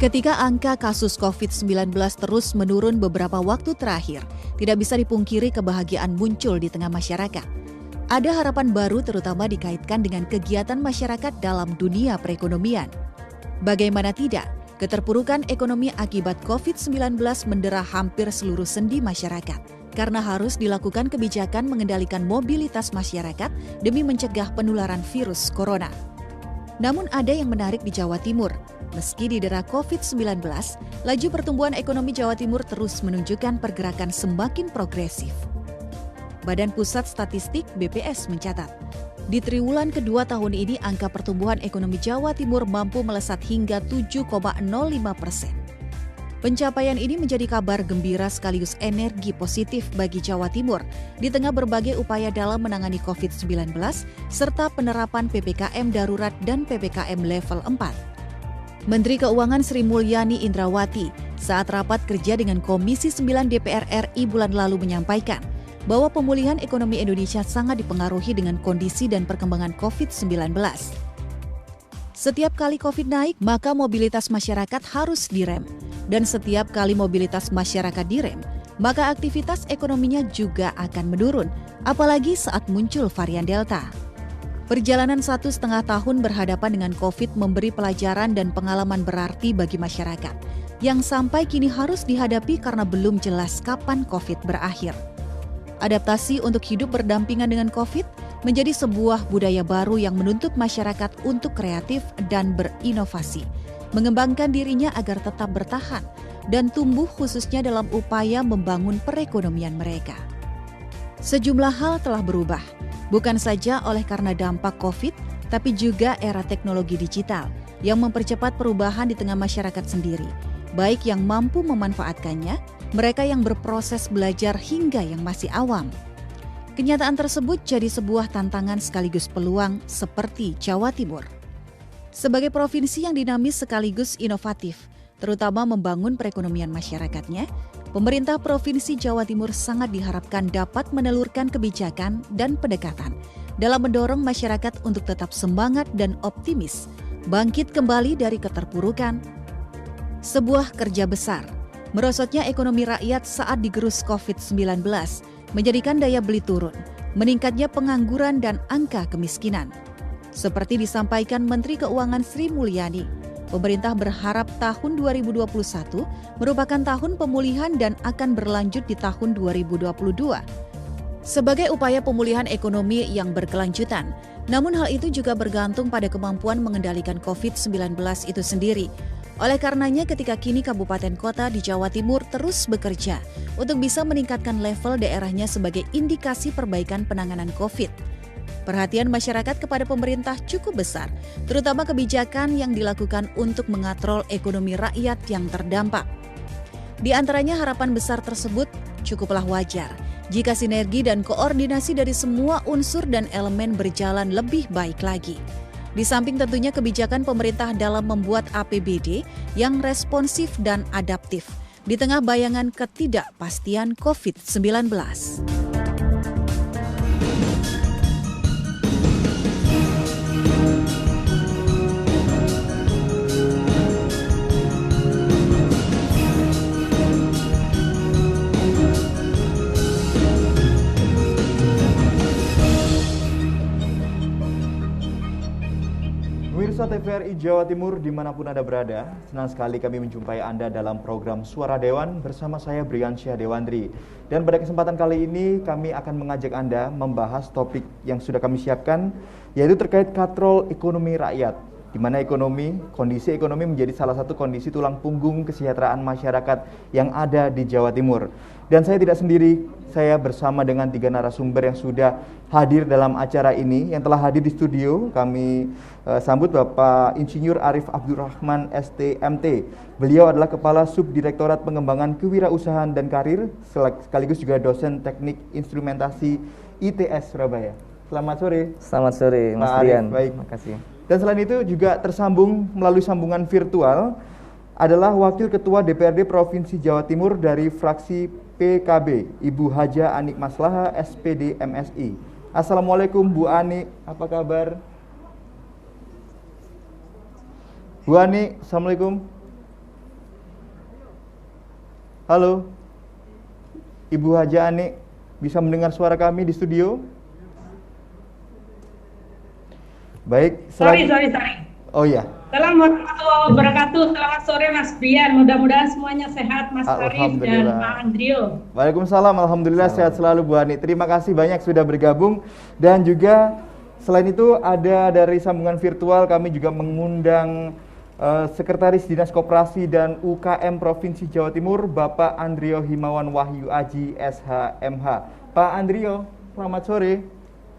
Ketika angka kasus COVID-19 terus menurun beberapa waktu terakhir, tidak bisa dipungkiri kebahagiaan muncul di tengah masyarakat. Ada harapan baru terutama dikaitkan dengan kegiatan masyarakat dalam dunia perekonomian. Bagaimana tidak, keterpurukan ekonomi akibat COVID-19 mendera hampir seluruh sendi masyarakat karena harus dilakukan kebijakan mengendalikan mobilitas masyarakat demi mencegah penularan virus corona. Namun ada yang menarik di Jawa Timur. Meski didera COVID-19, laju pertumbuhan ekonomi Jawa Timur terus menunjukkan pergerakan semakin progresif. Badan Pusat Statistik BPS mencatat, di triwulan kedua tahun ini angka pertumbuhan ekonomi Jawa Timur mampu melesat hingga 7,05%. Pencapaian ini menjadi kabar gembira sekaligus energi positif bagi Jawa Timur di tengah berbagai upaya dalam menangani COVID-19 serta penerapan PPKM darurat dan PPKM level 4. Menteri Keuangan Sri Mulyani Indrawati saat rapat kerja dengan Komisi 9 DPR RI bulan lalu menyampaikan bahwa pemulihan ekonomi Indonesia sangat dipengaruhi dengan kondisi dan perkembangan COVID-19. Setiap kali COVID naik, maka mobilitas masyarakat harus direm. Dan setiap kali mobilitas masyarakat direm, maka aktivitas ekonominya juga akan menurun, apalagi saat muncul varian Delta. Perjalanan 1,5 tahun berhadapan dengan COVID memberi pelajaran dan pengalaman berarti bagi masyarakat, yang sampai kini harus dihadapi karena belum jelas kapan COVID berakhir. Adaptasi untuk hidup berdampingan dengan COVID menjadi sebuah budaya baru yang menuntut masyarakat untuk kreatif dan berinovasi, mengembangkan dirinya agar tetap bertahan dan tumbuh khususnya dalam upaya membangun perekonomian mereka. Sejumlah hal telah berubah, bukan saja oleh karena dampak COVID, tapi juga era teknologi digital yang mempercepat perubahan di tengah masyarakat sendiri, baik yang mampu memanfaatkannya, mereka yang berproses belajar hingga yang masih awam. Kenyataan tersebut jadi sebuah tantangan sekaligus peluang seperti Jawa Timur. Sebagai provinsi yang dinamis sekaligus inovatif, terutama membangun perekonomian masyarakatnya, pemerintah Provinsi Jawa Timur sangat diharapkan dapat menelurkan kebijakan dan pendekatan dalam mendorong masyarakat untuk tetap semangat dan optimis, bangkit kembali dari keterpurukan. Sebuah kerja besar, merosotnya ekonomi rakyat saat digerus COVID-19, menjadikan daya beli turun, meningkatnya pengangguran dan angka kemiskinan. Seperti disampaikan Menteri Keuangan Sri Mulyani, pemerintah berharap tahun 2021 merupakan tahun pemulihan dan akan berlanjut di tahun 2022. Sebagai upaya pemulihan ekonomi yang berkelanjutan, namun hal itu juga bergantung pada kemampuan mengendalikan COVID-19 itu sendiri. Oleh karenanya ketika kini kabupaten kota di Jawa Timur terus bekerja untuk bisa meningkatkan level daerahnya sebagai indikasi perbaikan penanganan COVID. Perhatian masyarakat kepada pemerintah cukup besar, terutama kebijakan yang dilakukan untuk mengatrol ekonomi rakyat yang terdampak. Di antaranya harapan besar tersebut cukuplah wajar jika sinergi dan koordinasi dari semua unsur dan elemen berjalan lebih baik lagi. Di samping tentunya kebijakan pemerintah dalam membuat APBD yang responsif dan adaptif di tengah bayangan ketidakpastian COVID-19. Pemirsa TVRI Jawa Timur dimanapun Anda berada, senang sekali kami menjumpai Anda dalam program Suara Dewan bersama saya Briansyah Dewandri. Dan pada kesempatan kali ini kami akan mengajak Anda membahas topik yang sudah kami siapkan, yaitu terkait katrol ekonomi rakyat, di mana kondisi ekonomi menjadi salah satu kondisi tulang punggung kesejahteraan masyarakat yang ada di Jawa Timur. Dan saya tidak sendiri, saya bersama dengan 3 narasumber yang sudah hadir dalam acara ini, yang telah hadir di studio. Kami sambut Bapak Insinyur Arif Abdurrahman STMT. Beliau adalah Kepala Subdirektorat Pengembangan Kewirausahaan dan Karir, sekaligus juga dosen Teknik Instrumentasi ITS Surabaya. Selamat sore. Selamat sore, Mas Brian. Baik, makasih. Dan selain itu juga tersambung melalui sambungan virtual adalah Wakil Ketua DPRD Provinsi Jawa Timur dari fraksi PKB, Ibu Haja Anik Maslaha, SPD MSI. Assalamualaikum Bu Anik, apa kabar? Bu Anik, Assalamualaikum. Halo, Ibu Haja Ani, bisa mendengar suara kami di studio? Baik, Sorry. Oh iya, Assalamualaikum warahmatullahi wabarakatuh. Selamat sore Mas Brian. Mudah-mudahan semuanya sehat Mas Arif dan Pak Alhamdulillah. Andrio. Waalaikumsalam, Alhamdulillah sehat selalu Bu Ani. Terima kasih banyak sudah bergabung. Dan juga selain itu ada dari sambungan virtual kami juga mengundang Sekretaris Dinas Koperasi dan UKM Provinsi Jawa Timur, Bapak Andrio Himawan Wahyu Aji, SHMH. Pak Andrio, selamat sore.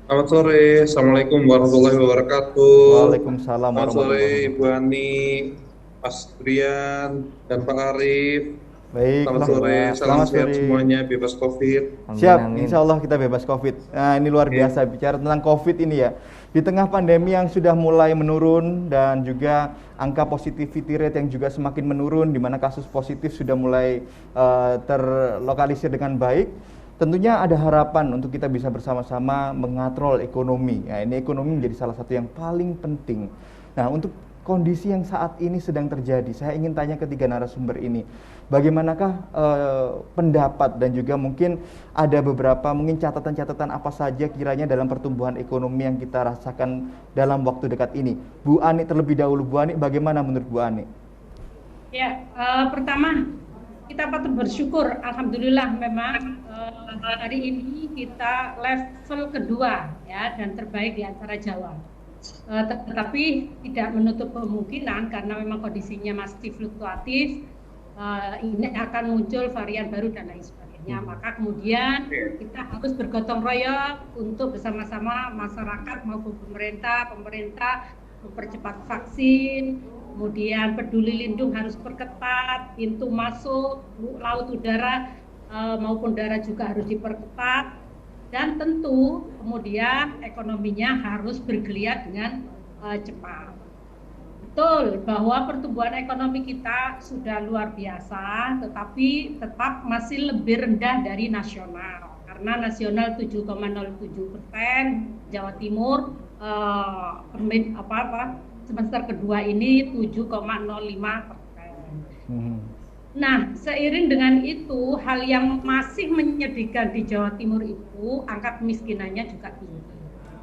Selamat sore, Assalamualaikum warahmatullahi wabarakatuh. Waalaikumsalam Selamat sore warahmatullahi Ibu Ani, Mas Brian, dan Pak Arif. Baik, Selamat sore, salam selamat sehat sore. semuanya, bebas COVID. Siap, insya Allah kita bebas COVID. Nah, ini luar biasa bicara tentang COVID ini ya. Di tengah pandemi yang sudah mulai menurun dan juga angka positivity rate yang juga semakin menurun, di mana kasus positif sudah mulai terlokalisir dengan baik. Tentunya ada harapan untuk kita bisa bersama-sama mengatrol ekonomi. Ya, ini ekonomi menjadi salah satu yang paling penting. Nah, untuk kondisi yang saat ini sedang terjadi, saya ingin tanya ketiga narasumber ini, bagaimanakah pendapat dan juga mungkin ada beberapa mungkin catatan-catatan apa saja kiranya dalam pertumbuhan ekonomi yang kita rasakan dalam waktu dekat ini. Bu Ani terlebih dahulu, Bu Ani, bagaimana menurut Bu Ani? Ya, pertama kita patut bersyukur. Alhamdulillah memang hari ini kita level kedua ya dan terbaik di antara Jawa. Tetapi tidak menutup kemungkinan karena memang kondisinya masih fluktuatif, ini akan muncul varian baru dan lain sebagainya. Maka kemudian kita harus bergotong royong untuk bersama-sama masyarakat maupun pemerintah mempercepat vaksin, kemudian peduli lindung harus perketat, pintu masuk laut udara maupun darat juga harus diperketat. Dan tentu kemudian ekonominya harus bergeliat dengan cepat. Betul bahwa pertumbuhan ekonomi kita sudah luar biasa, tetapi tetap masih lebih rendah dari nasional. Karena nasional 7,07%, Jawa Timur semester kedua ini 7,05%. Nah, seiring dengan itu, hal yang masih menyedihkan di Jawa Timur itu, angka kemiskinannya juga tinggi.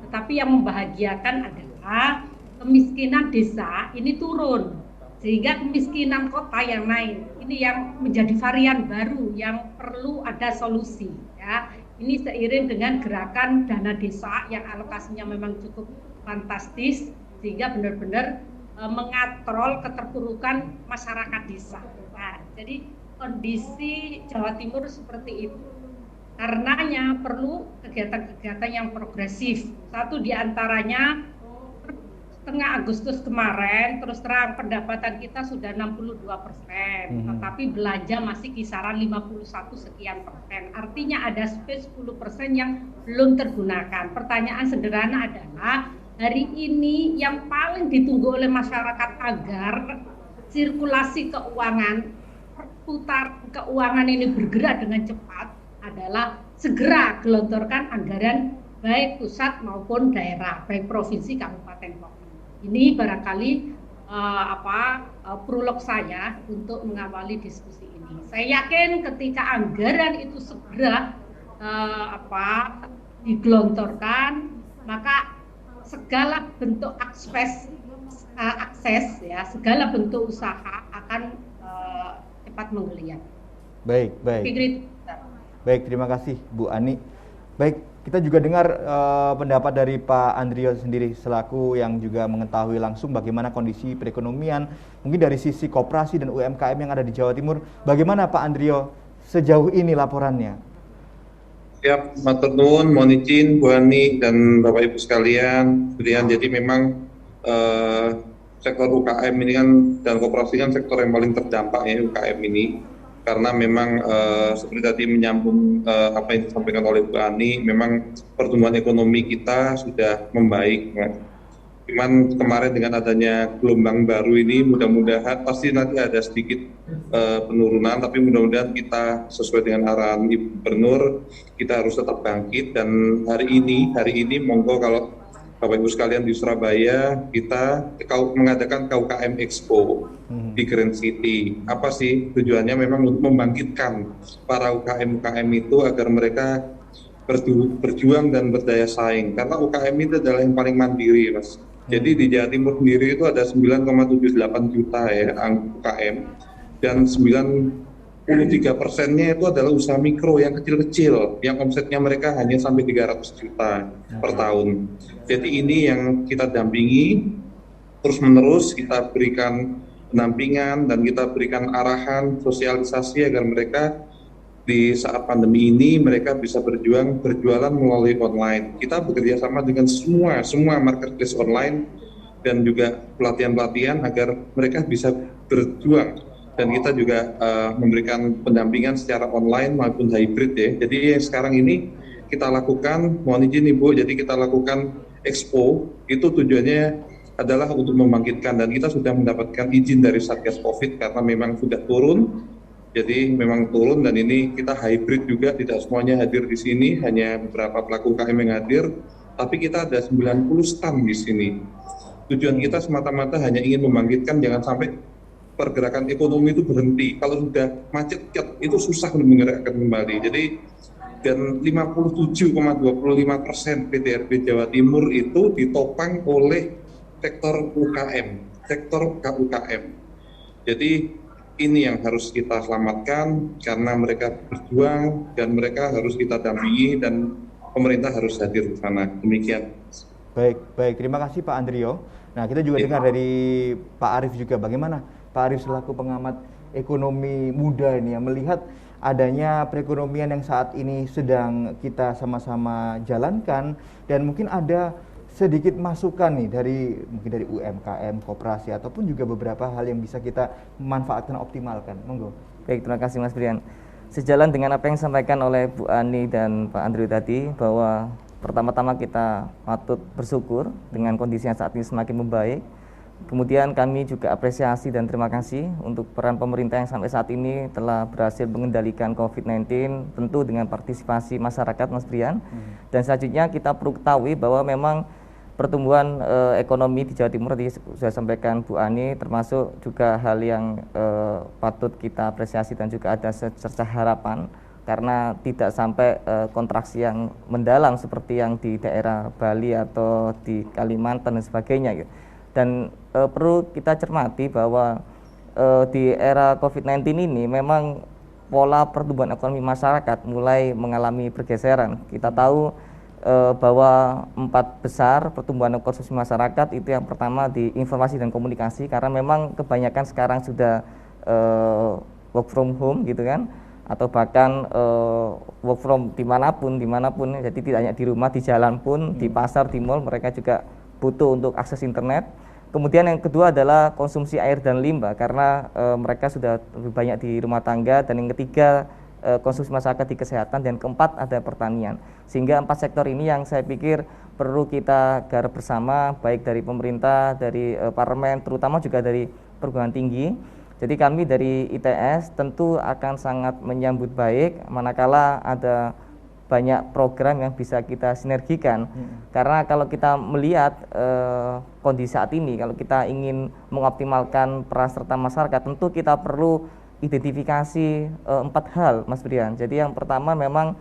Tetapi yang membahagiakan adalah kemiskinan desa ini turun, sehingga kemiskinan kota yang naik. Ini yang menjadi varian baru yang perlu ada solusi. Ya. Ini seiring dengan gerakan dana desa yang alokasinya memang cukup fantastis, sehingga benar-benar mengatrol keterpurukan masyarakat desa. Nah, jadi kondisi Jawa Timur seperti itu. Karenanya perlu kegiatan-kegiatan yang progresif. Satu diantaranya setengah Agustus kemarin, terus terang pendapatan kita sudah 62%, tetapi belanja masih kisaran 51 sekian persen. Artinya ada space 10% yang belum tergunakan. Pertanyaan sederhana adalah, hari ini yang paling ditunggu oleh masyarakat agar sirkulasi keuangan, perputaran keuangan ini bergerak dengan cepat adalah segera gelontorkan anggaran baik pusat maupun daerah, baik provinsi, kabupaten, kota. Ini barangkali prolog saya untuk mengawali diskusi ini. Saya yakin ketika anggaran itu segera digelontorkan, maka segala bentuk akses ya, segala bentuk usaha akan cepat menggeliat. Baik. Baik, terima kasih Bu Ani. Baik, kita juga dengar pendapat dari Pak Andrio sendiri selaku yang juga mengetahui langsung bagaimana kondisi perekonomian mungkin dari sisi koperasi dan UMKM yang ada di Jawa Timur. Bagaimana Pak Andrio sejauh ini laporannya? Siap, matur nuwun, mohon izin Bu Ani dan Bapak Ibu sekalian. Jadi memang sektor UKM ini kan dan koperasi kan sektor yang paling terdampak ya UKM ini, karena memang seperti tadi menyambung apa yang disampaikan oleh Bu Ani, memang pertumbuhan ekonomi kita sudah membaik. Cuman kemarin dengan adanya gelombang baru ini mudah-mudahan pasti nanti ada sedikit penurunan, tapi mudah-mudahan kita sesuai dengan arahan Ibu Gubernur kita harus tetap bangkit. Dan hari ini monggo kalau Bapak Ibu sekalian di Surabaya kita mengadakan KUKM Expo. di Grand City. Apa sih tujuannya? Memang untuk membangkitkan para UKM itu agar mereka berjuang dan berdaya saing. Karena UKM itu adalah yang paling mandiri, Mas. Jadi di Jawa Timur sendiri itu ada 9,78 juta ya UKM, dan 93%-nya itu adalah usaha mikro yang kecil-kecil, yang omsetnya mereka hanya sampai 300 juta per tahun. Jadi ini yang kita dampingi terus-menerus, kita berikan pendampingan dan kita berikan arahan sosialisasi agar mereka di saat pandemi ini mereka bisa berjualan melalui online. Kita bekerja sama dengan semua marketplace online dan juga pelatihan-pelatihan agar mereka bisa berjuang, dan kita juga memberikan pendampingan secara online maupun hybrid ya. Jadi yang sekarang ini kita lakukan, mohon izin Ibu, jadi kita lakukan expo itu tujuannya adalah untuk membangkitkan, dan kita sudah mendapatkan izin dari Satgas Covid karena memang sudah turun. Jadi memang turun, dan ini kita hybrid juga, tidak semuanya hadir di sini, hanya beberapa pelaku UKM yang hadir, tapi kita ada 90 stand di sini. Tujuan kita semata-mata hanya ingin membangkitkan, jangan sampai pergerakan ekonomi itu berhenti. Kalau sudah macet itu susah menggerakkan kembali. Jadi dan 57,25% PTRB Jawa Timur itu ditopang oleh sektor UKM, sektor KUKM. Jadi ini yang harus kita selamatkan karena mereka berjuang dan mereka harus kita dampingi, dan pemerintah harus hadir di sana. Demikian. Baik, terima kasih Pak Andrio. Nah, kita juga dengar dari Pak Arief juga, bagaimana Pak Arief selaku pengamat ekonomi muda ini yang melihat adanya perekonomian yang saat ini sedang kita sama-sama jalankan, dan mungkin ada sedikit masukan nih mungkin dari UMKM, koperasi, ataupun juga beberapa hal yang bisa kita manfaatkan, optimalkan. Monggo. Baik, terima kasih Mas Brian. Sejalan dengan apa yang disampaikan oleh Bu Ani dan Pak Andrew tadi, bahwa pertama-tama kita patut bersyukur dengan kondisi yang saat ini semakin membaik. Kemudian kami juga apresiasi dan terima kasih untuk peran pemerintah yang sampai saat ini telah berhasil mengendalikan COVID-19, tentu dengan partisipasi masyarakat, Mas Brian. Dan selanjutnya kita perlu ketahui bahwa memang pertumbuhan ekonomi di Jawa Timur tadi sudah sampaikan Bu Ani, termasuk juga hal yang patut kita apresiasi dan juga ada secercah harapan, karena tidak sampai kontraksi yang mendalam seperti yang di daerah Bali atau di Kalimantan dan sebagainya gitu. Dan perlu kita cermati bahwa di era COVID-19 ini memang pola pertumbuhan ekonomi masyarakat mulai mengalami pergeseran. Kita tahu bahwa 4 besar pertumbuhan konsumsi masyarakat itu, yang pertama di informasi dan komunikasi, karena memang kebanyakan sekarang sudah work from home gitu kan, atau bahkan work from dimanapun, jadi tidak hanya di rumah, di jalan pun, di pasar, di mall, mereka juga butuh untuk akses internet. Kemudian yang kedua adalah konsumsi air dan limbah, karena mereka sudah lebih banyak di rumah tangga. Dan yang ketiga konsumsi masyarakat di kesehatan, dan keempat ada pertanian. Sehingga 4 sektor ini yang saya pikir perlu kita garap bersama, baik dari pemerintah, dari parlemen, terutama juga dari perguruan tinggi. Jadi kami dari ITS tentu akan sangat menyambut baik manakala ada banyak program yang bisa kita sinergikan. Karena kalau kita melihat kondisi saat ini, kalau kita ingin mengoptimalkan peran serta masyarakat, tentu kita perlu identifikasi 4 hal, Mas Brian. Jadi yang pertama memang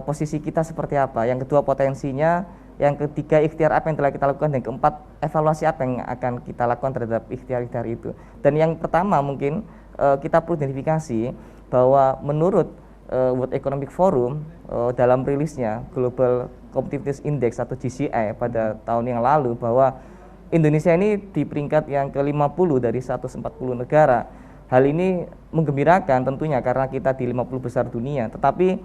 posisi kita seperti apa, yang kedua potensinya, yang ketiga ikhtiar apa yang telah kita lakukan, dan keempat evaluasi apa yang akan kita lakukan terhadap ikhtiar-ikhtiar itu. Dan yang pertama mungkin kita perlu identifikasi bahwa menurut World Economic Forum dalam rilisnya Global Competitiveness Index atau GCI pada tahun yang lalu, bahwa Indonesia ini di peringkat yang ke-50 dari 140 negara. Hal ini menggembirakan tentunya karena kita di 50 besar dunia, tetapi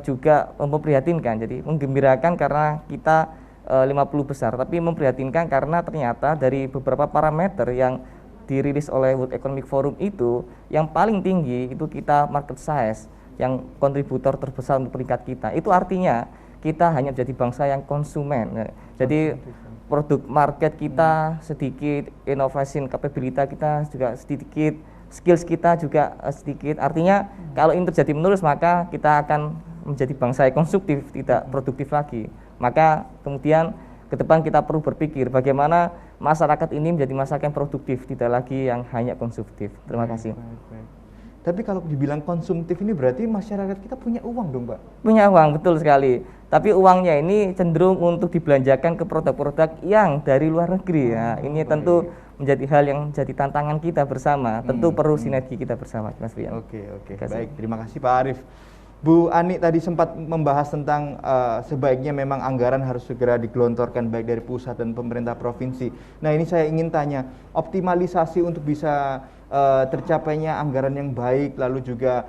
juga memprihatinkan. Jadi menggembirakan karena kita 50 besar, tapi memprihatinkan karena ternyata dari beberapa parameter yang dirilis oleh World Economic Forum itu, yang paling tinggi itu kita market size, yang kontributor terbesar untuk peringkat kita. Itu artinya kita hanya menjadi bangsa yang konsumen. Jadi produk market kita sedikit, innovation capability kita juga sedikit, skills kita juga sedikit. Artinya kalau ini terjadi menerus, maka kita akan menjadi bangsa yang konsumtif, tidak produktif lagi. Maka kemudian ke depan kita perlu berpikir bagaimana masyarakat ini menjadi masyarakat yang produktif, tidak lagi yang hanya konsumtif. Terima kasih. Baik. Tapi kalau dibilang konsumtif ini berarti masyarakat kita punya uang dong, Pak? Punya uang, betul sekali. Tapi uangnya ini cenderung untuk dibelanjakan ke produk-produk yang dari luar negeri. Ya, ini tentu menjadi hal yang jadi tantangan kita bersama. Tentu perlu sinergi kita bersama, Mas Brian. Oke. Baik, terima kasih Pak Arief. Bu Ani tadi sempat membahas tentang sebaiknya memang anggaran harus segera digelontorkan baik dari pusat dan pemerintah provinsi. Nah, ini saya ingin tanya, optimalisasi untuk bisa tercapainya anggaran yang baik, lalu juga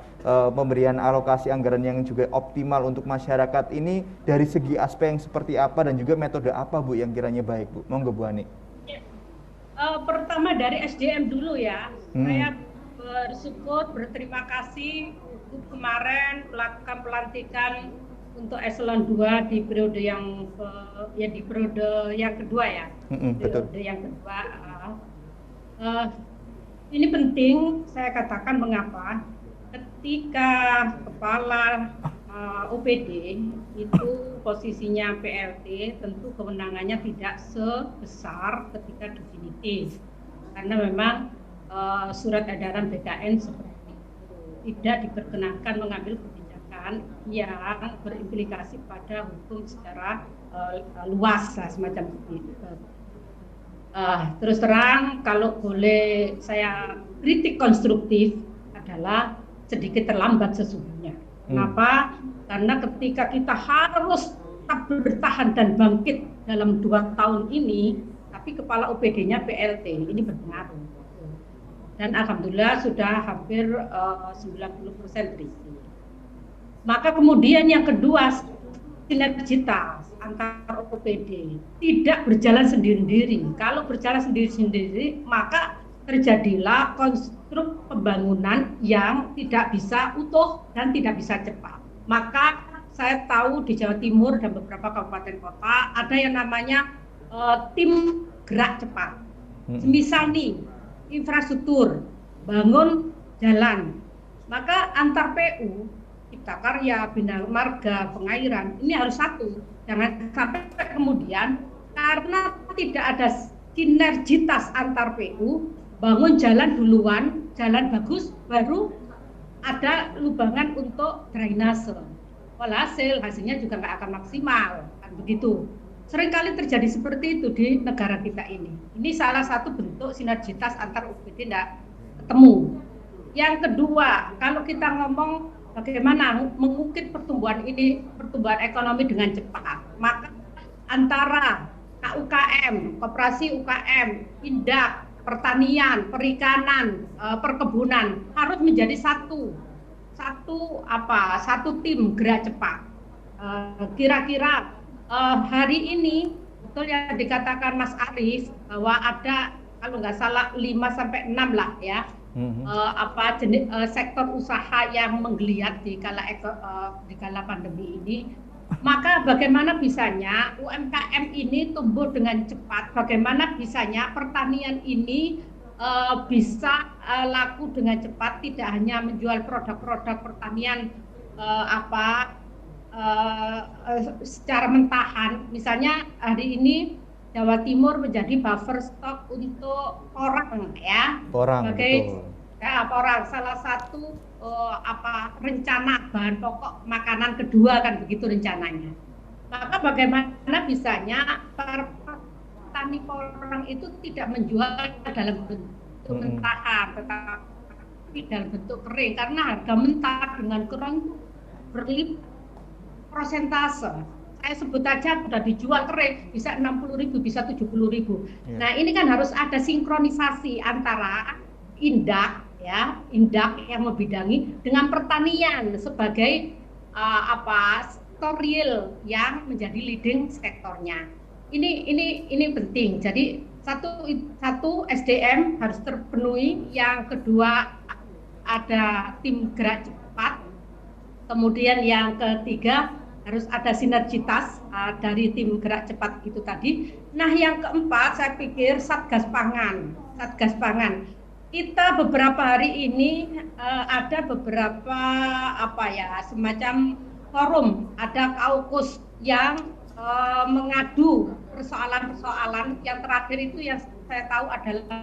pemberian alokasi anggaran yang juga optimal untuk masyarakat ini dari segi aspek yang seperti apa dan juga metode apa Bu yang kiranya baik, Bu? Monggo Bu Ani. Pertama dari SDM dulu ya. Saya berterima kasih kemarin melakukan pelantikan untuk eselon 2 di periode yang kedua ya. Periode yang kedua. Ini penting saya katakan mengapa ketika kepala OPD itu posisinya PLT, tentu kewenangannya tidak sebesar ketika definitif karena memang surat edaran BKN seperti itu tidak diperkenankan mengambil kebijakan yang berimplikasi pada hukum secara luas lah, semacam itu. Terus terang kalau boleh saya kritik konstruktif adalah sedikit terlambat sesungguhnya. Kenapa? Karena ketika kita harus tetap bertahan dan bangkit dalam 2 tahun ini, tapi kepala OPD-nya PLT, ini berpengaruh. Dan alhamdulillah sudah hampir 90% terisi. Maka kemudian yang kedua, sinergitas antar OPD tidak berjalan sendiri-sendiri. Kalau berjalan sendiri-sendiri, maka terjadilah konstruk pembangunan yang tidak bisa utuh dan tidak bisa cepat. Maka saya tahu di Jawa Timur dan beberapa kabupaten kota ada yang namanya tim gerak cepat. Misal nih, infrastruktur, bangun jalan. Maka antar PU, Cipta Karya, Bina Marga, Pengairan, ini harus satu. Jangan sampai kemudian karena tidak ada sinergitas antar PU, bangun jalan duluan, jalan bagus, baru ada lubangan untuk drainase. Walhasil hasilnya juga nggak akan maksimal, kan begitu. Seringkali terjadi seperti itu di negara kita ini. Ini salah satu bentuk sinergitas antar OPD tidak ketemu. Yang kedua, kalau kita ngomong bagaimana mengukir pertumbuhan ekonomi dengan cepat, maka antara KUKM, koperasi UKM, Indak, pertanian, perikanan, perkebunan harus menjadi satu tim gerak cepat. Kira-kira hari ini betul yang dikatakan Mas Arief bahwa ada kalau nggak salah 5-6 lah ya sektor usaha yang menggeliat di kala pandemi ini. Maka bagaimana bisanya UMKM ini tumbuh dengan cepat, bagaimana bisanya pertanian ini bisa laku dengan cepat, tidak hanya menjual produk-produk pertanian secara mentahan. Misalnya hari ini Jawa Timur menjadi buffer stok untuk porang ya. Porang, sebagai betul. Porang salah satu rencana bahan pokok makanan kedua kan begitu rencananya. Maka bagaimana bisanya petani porang itu tidak menjual dalam bentuk mentahan, tetapi dalam bentuk kering karena harga mentah dengan kering berlipat persentase. Saya sebut aja sudah dijual kering bisa 60.000 bisa 70.000. Nah, ini kan harus ada sinkronisasi antara Indak yang membidangi dengan pertanian sebagai sektor real yang menjadi leading sektornya. Ini penting. Jadi satu SDM harus terpenuhi, yang kedua ada tim gerak cepat. Kemudian yang ketiga harus ada sinergitas dari tim gerak cepat itu tadi. Nah, yang keempat saya pikir Satgas Pangan. Kita beberapa hari ini ada beberapa semacam forum, ada kaukus yang mengadu persoalan-persoalan. Yang terakhir itu yang saya tahu adalah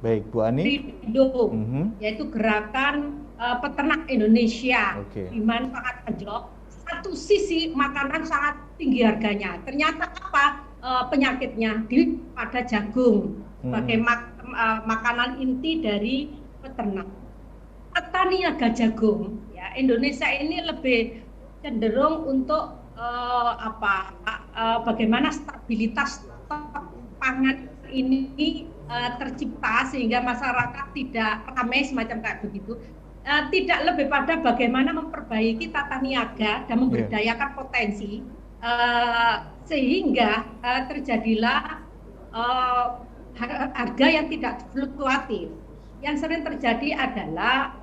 Baik, Bu Ani. Rido, yaitu gerakan peternak Indonesia, Oke. di mana sangat anjlok. Satu sisi makanan sangat tinggi harganya. Ternyata apa penyakitnya pada jagung sebagai makanan inti dari peternak. Petani niaga jagung, ya Indonesia ini lebih cenderung untuk bagaimana stabilitas stok pangan ini tercipta sehingga masyarakat tidak ramai semacam kayak begitu. Tidak lebih pada bagaimana memperbaiki tata niaga dan memberdayakan potensi sehingga terjadilah harga yang tidak fluktuatif. Yang sering terjadi adalah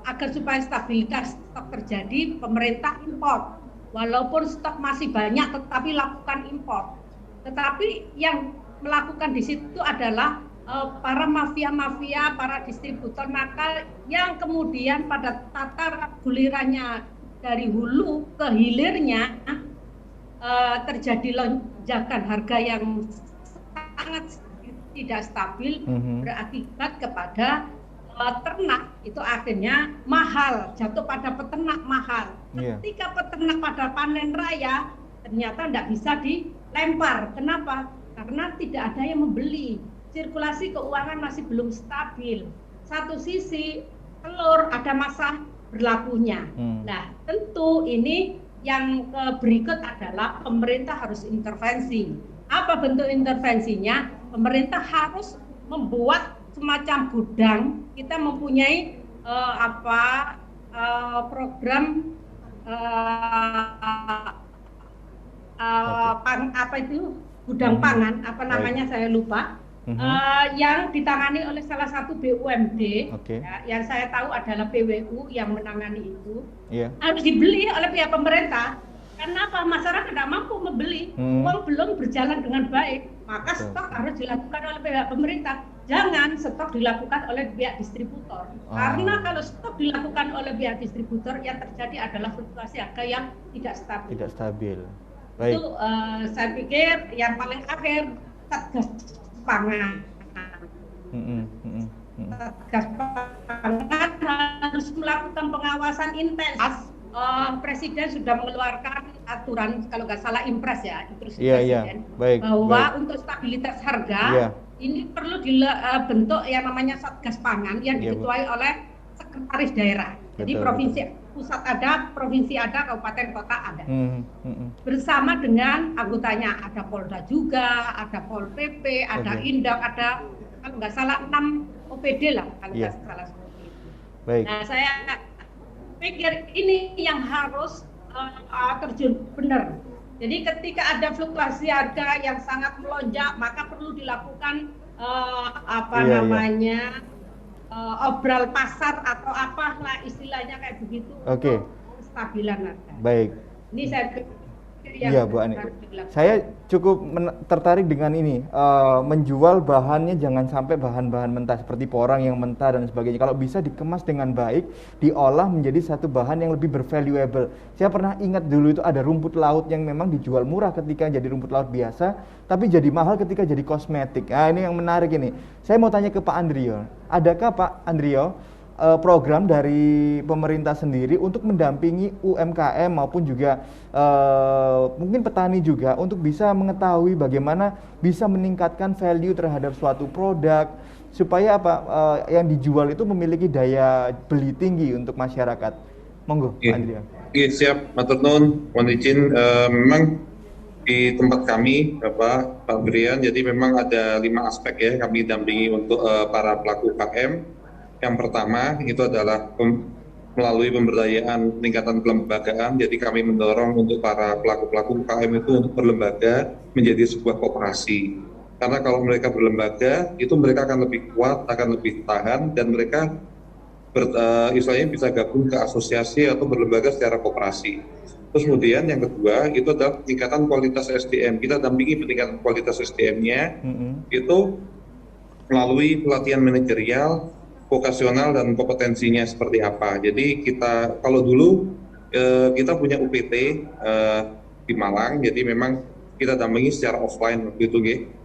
agar supaya stabilitas stok terjadi, pemerintah impor. Walaupun stok masih banyak, tetapi lakukan impor. Tetapi yang melakukan di situ adalah para mafia-mafia, para distributor nakal yang kemudian pada tataran gulirannya dari hulu ke hilirnya terjadi lonjakan harga yang sangat tidak stabil, berakibat kepada ternak itu akhirnya mahal, jatuh pada peternak mahal. Ketika peternak pada panen raya ternyata tidak bisa dilempar. Kenapa? Karena tidak ada yang membeli. Sirkulasi keuangan masih belum stabil. Satu sisi telur ada masa berlakunya. Nah, tentu ini yang berikut adalah pemerintah harus intervensi. Apa bentuk intervensinya? Pemerintah harus membuat semacam gudang. Kita mempunyai program gudang pangan, apa namanya saya lupa, yang ditangani oleh salah satu BUMD, ya, yang saya tahu adalah PWU yang menangani itu, harus dibeli oleh pihak pemerintah. Kenapa? Masyarakat tidak mampu membeli, uang belum berjalan dengan baik, maka stok harus dilakukan oleh pihak pemerintah. Jangan stok dilakukan oleh pihak distributor, karena kalau stok dilakukan oleh pihak distributor, yang terjadi adalah fluktuasi harga yang tidak stabil. Tidak stabil. Baik. Itu saya pikir yang paling akhir Satgas Pangan. Satgas Pangan harus melakukan pengawasan intens. Presiden sudah mengeluarkan aturan, kalau nggak salah impres ya, instruksi Presiden, bahwa untuk stabilitas harga ini perlu dibentuk yang namanya Satgas Pangan yang diketuai oleh sekretaris daerah. Jadi provinsi pusat ada, provinsi ada, kabupaten kota ada. Bersama dengan anggotanya, ada Polda juga, ada Pol PP, ada Indak, ada kalau nggak salah 6 OPD lah kalau nggak salah seperti itu. Baik. Nah, saya pikir ini yang harus terjun benar. Jadi ketika ada fluktuasi harga yang sangat melonjak, maka perlu dilakukan obral pasar atau apalah istilahnya kayak begitu. Kestabilan harga. Baik. Ini saya Iya, Bu Ani. Saya cukup tertarik dengan ini, menjual bahannya jangan sampai bahan-bahan mentah seperti porang yang mentah dan sebagainya. Kalau bisa dikemas dengan baik, diolah menjadi satu bahan yang lebih bervaluable. Saya pernah ingat dulu itu ada rumput laut yang memang dijual murah ketika jadi rumput laut biasa, tapi jadi mahal ketika jadi kosmetik. Nah, ini yang menarik ini. Saya mau tanya ke Pak Andrio. Adakah Pak Andrio program dari pemerintah sendiri untuk mendampingi UMKM maupun juga mungkin petani juga untuk bisa mengetahui bagaimana bisa meningkatkan value terhadap suatu produk supaya yang dijual itu memiliki daya beli tinggi untuk masyarakat. Monggo, Pak Andrio. Iya, siap, matur nuwun. Mohon izin, memang di tempat kami, Pak Brian, jadi memang ada 5 aspek ya kami dampingi untuk para pelaku UKM. Yang pertama itu adalah melalui pemberdayaan peningkatan kelembagaan, jadi kami mendorong untuk para pelaku-pelaku UKM itu untuk berlembaga menjadi sebuah koperasi. Karena kalau mereka berlembaga, itu mereka akan lebih kuat, akan lebih tahan, dan mereka istilahnya bisa gabung ke asosiasi atau berlembaga secara koperasi. Terus kemudian yang kedua itu adalah peningkatan kualitas SDM. Kita dampingi peningkatan kualitas SDM-nya itu melalui pelatihan manajerial, vokasional dan kompetensinya seperti apa. Jadi kita kalau dulu kita punya UPT di Malang, jadi memang kita dampingi secara offline waktu itu,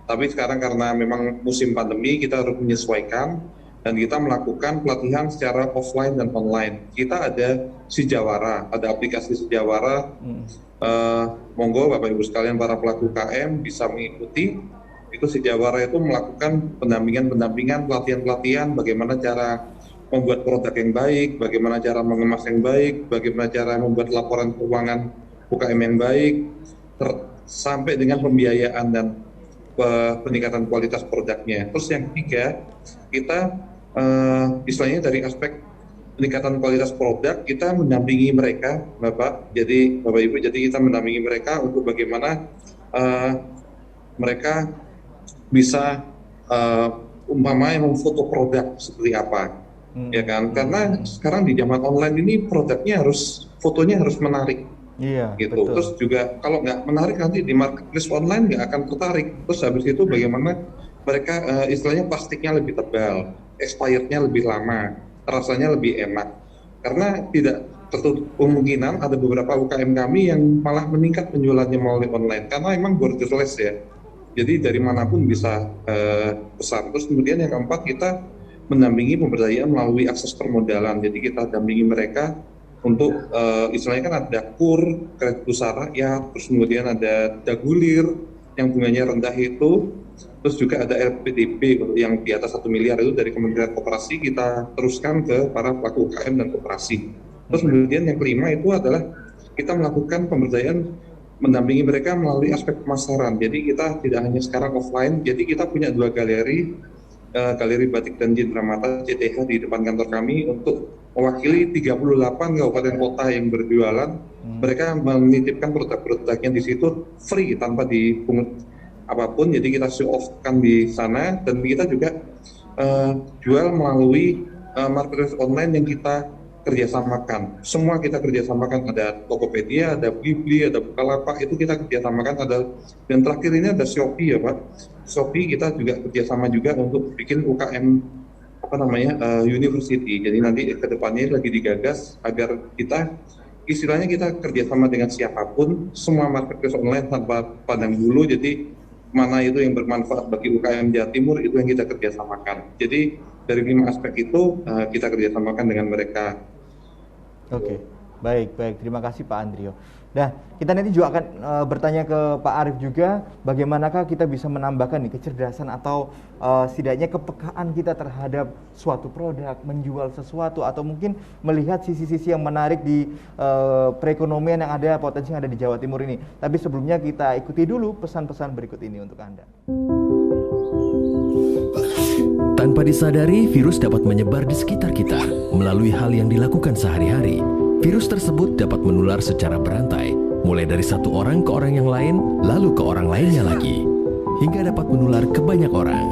tapi sekarang karena memang musim pandemi kita harus menyesuaikan dan kita melakukan pelatihan secara offline dan online. Kita ada Sijawara, ada aplikasi Sijawara. Monggo Bapak Ibu sekalian para pelaku UKM bisa mengikuti. Itu Sijawara itu melakukan pendampingan, pelatihan-pelatihan bagaimana cara membuat produk yang baik, bagaimana cara mengemas yang baik, bagaimana cara membuat laporan keuangan UKM yang baik, sampai dengan pembiayaan dan peningkatan kualitas produknya. Terus yang ketiga, kita istilahnya dari aspek peningkatan kualitas produk, kita mendampingi mereka, Bapak Ibu, jadi kita mendampingi mereka untuk bagaimana mereka bisa umpamanya memfoto produk seperti apa, ya kan? Karena sekarang di zaman online ini produknya fotonya harus menarik. Iya, gitu. betul. Terus juga kalau nggak menarik nanti di marketplace online nggak akan tertarik. Terus habis itu bagaimana mereka istilahnya plastiknya lebih tebal, expirednya lebih lama, rasanya lebih enak. Karena tidak tertutup kemungkinan ada beberapa UKM kami yang malah meningkat penjualannya melalui online karena memang borderless ya. Jadi dari manapun bisa pesan. Terus kemudian yang keempat, kita mendampingi pemberdayaan melalui akses permodalan. Jadi kita dampingi mereka untuk istilahnya kan ada KUR, kredit usaha rakyat, terus kemudian ada Dagulir yang bunganya rendah itu, terus juga ada LPDP yang di atas 1 miliar itu dari Kementerian Koperasi kita teruskan ke para pelaku UKM dan koperasi. Terus kemudian yang kelima itu adalah kita melakukan pemberdayaan mendampingi mereka melalui aspek pemasaran. Jadi kita tidak hanya sekarang offline, jadi kita punya 2 galeri, Galeri Batik dan Jin Ramata CTH di depan kantor kami untuk mewakili 38 kabupaten kota yang berjualan. Mereka menitipkan produk-produknya di situ free tanpa dipungut apapun. Jadi kita show off-kan di sana dan kita juga jual melalui marketplace online yang kita kerjasamakan. Semua kita kerjasamakan, ada Tokopedia, ada Blibli, ada Bukalapak, itu kita kerjasamakan. Dan terakhir ini ada Shopee ya Pak. Shopee kita juga kerjasama juga untuk bikin UKM university. Jadi nanti ke depannya lagi digagas agar kita istilahnya kita kerjasama dengan siapapun, semua marketplace online tanpa pandang bulu. Jadi mana itu yang bermanfaat bagi UKM Jawa Timur itu yang kita kerjasamakan. Jadi dari 5 aspek itu kita kerjasamakan dengan mereka. Oke, baik. Terima kasih Pak Andrio. Nah, kita nanti juga akan bertanya ke Pak Arief juga, bagaimanakah kita bisa menambahkan nih kecerdasan atau setidaknya kepekaan kita terhadap suatu produk, menjual sesuatu, atau mungkin melihat sisi-sisi yang menarik di perekonomian yang ada, potensi yang ada di Jawa Timur ini. Tapi sebelumnya kita ikuti dulu pesan-pesan berikut ini untuk Anda. Tanpa disadari, virus dapat menyebar di sekitar kita melalui hal yang dilakukan sehari-hari. Virus tersebut dapat menular secara berantai, mulai dari satu orang ke orang yang lain, lalu ke orang lainnya lagi, hingga dapat menular ke banyak orang.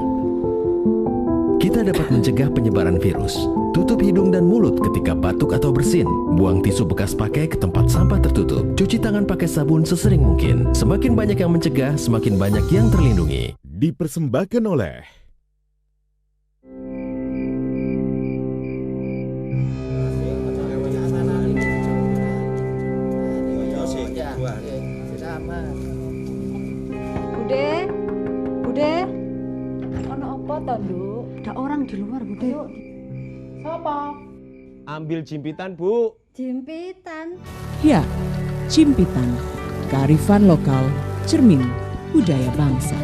Kita dapat mencegah penyebaran virus. Tutup hidung dan mulut ketika batuk atau bersin. Buang tisu bekas pakai ke tempat sampah tertutup. Cuci tangan pakai sabun sesering mungkin. Semakin banyak yang mencegah, semakin banyak yang terlindungi. Dipersembahkan oleh Bude, ono apa to, Nduk? Ada orang di luar, Bude. Siapa? Ambil jimpitan, Bu. Jimpitan. Ya, jimpitan. Kearifan lokal, cermin budaya bangsa.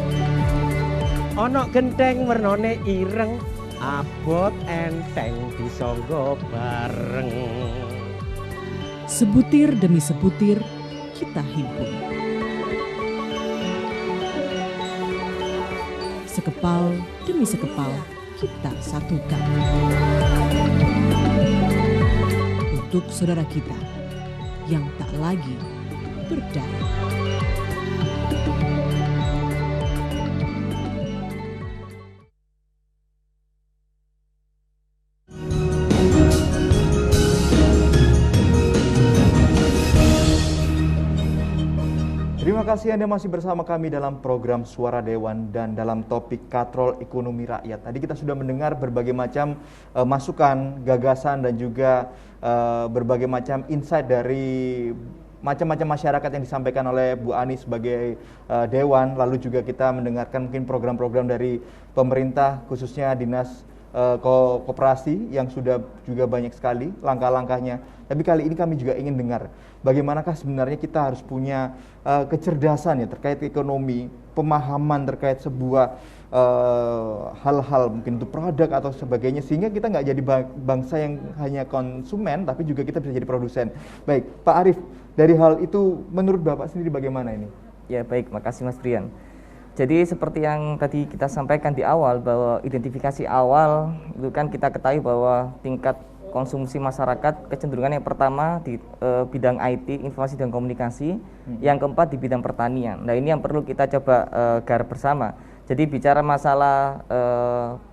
Ono genteng wernone ireng, abot enteng disonggo bareng. Sebutir demi sebutir kita himpun. Sekepal demi sekepal kita satukan. Untuk saudara kita yang tak lagi berdaya. Terima kasih Anda masih bersama kami dalam program Suara Dewan dan dalam topik Katrol Ekonomi Rakyat. Tadi kita sudah mendengar berbagai macam masukan, gagasan dan juga berbagai macam insight dari macam-macam masyarakat yang disampaikan oleh Bu Ani sebagai Dewan. Lalu juga kita mendengarkan mungkin program-program dari pemerintah khususnya Dinas Koperasi yang sudah juga banyak sekali langkah-langkahnya. Tapi kali ini kami juga ingin dengar bagaimanakah sebenarnya kita harus punya kecerdasan ya terkait ekonomi, pemahaman terkait sebuah hal-hal mungkin itu produk atau sebagainya, sehingga kita nggak jadi bangsa yang hanya konsumen tapi juga kita bisa jadi produsen. Baik, Pak Arief, dari hal itu menurut Bapak sendiri bagaimana ini? Ya baik, makasih Mas Brian. Jadi seperti yang tadi kita sampaikan di awal bahwa identifikasi awal itu kan kita ketahui bahwa tingkat konsumsi masyarakat kecenderungan yang pertama di bidang IT, informasi dan komunikasi, yang keempat di bidang pertanian. Nah ini yang perlu kita coba garap bersama. Jadi bicara masalah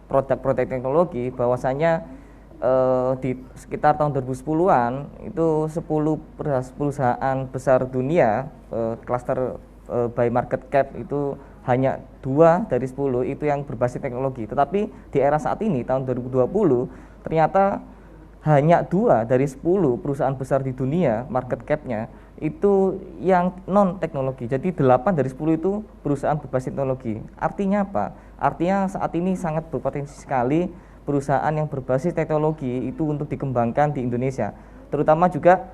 produk-produk teknologi, bahwasanya di sekitar tahun 2010-an itu 10 perusahaan besar dunia klaster by market cap itu hanya 2 dari 10 itu yang berbasis teknologi. Tetapi di era saat ini tahun 2020 ternyata hanya 2 dari 10 perusahaan besar di dunia market cap-nya itu yang non teknologi. Jadi 8 dari 10 itu perusahaan berbasis teknologi. Artinya apa? Artinya saat ini sangat berpotensi sekali perusahaan yang berbasis teknologi itu untuk dikembangkan di Indonesia. Terutama juga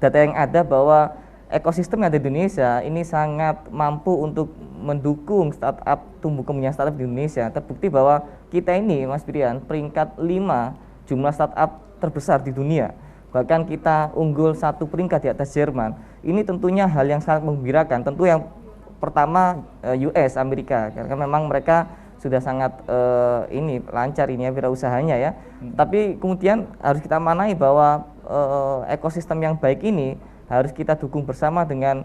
data yang ada bahwa ekosistem yang ada di Indonesia ini sangat mampu untuk mendukung startup, tumbuh kembangnya startup di Indonesia. Terbukti bahwa kita ini, Mas Brian, peringkat 5 jumlah startup terbesar di dunia. Bahkan kita unggul 1 peringkat di atas Jerman. Ini tentunya hal yang sangat menggembirakan. Tentu yang pertama US, Amerika, karena memang mereka sudah sangat lancar ini ya wirausahanya ya. Tapi kemudian harus kita manai bahwa ekosistem yang baik ini harus kita dukung bersama dengan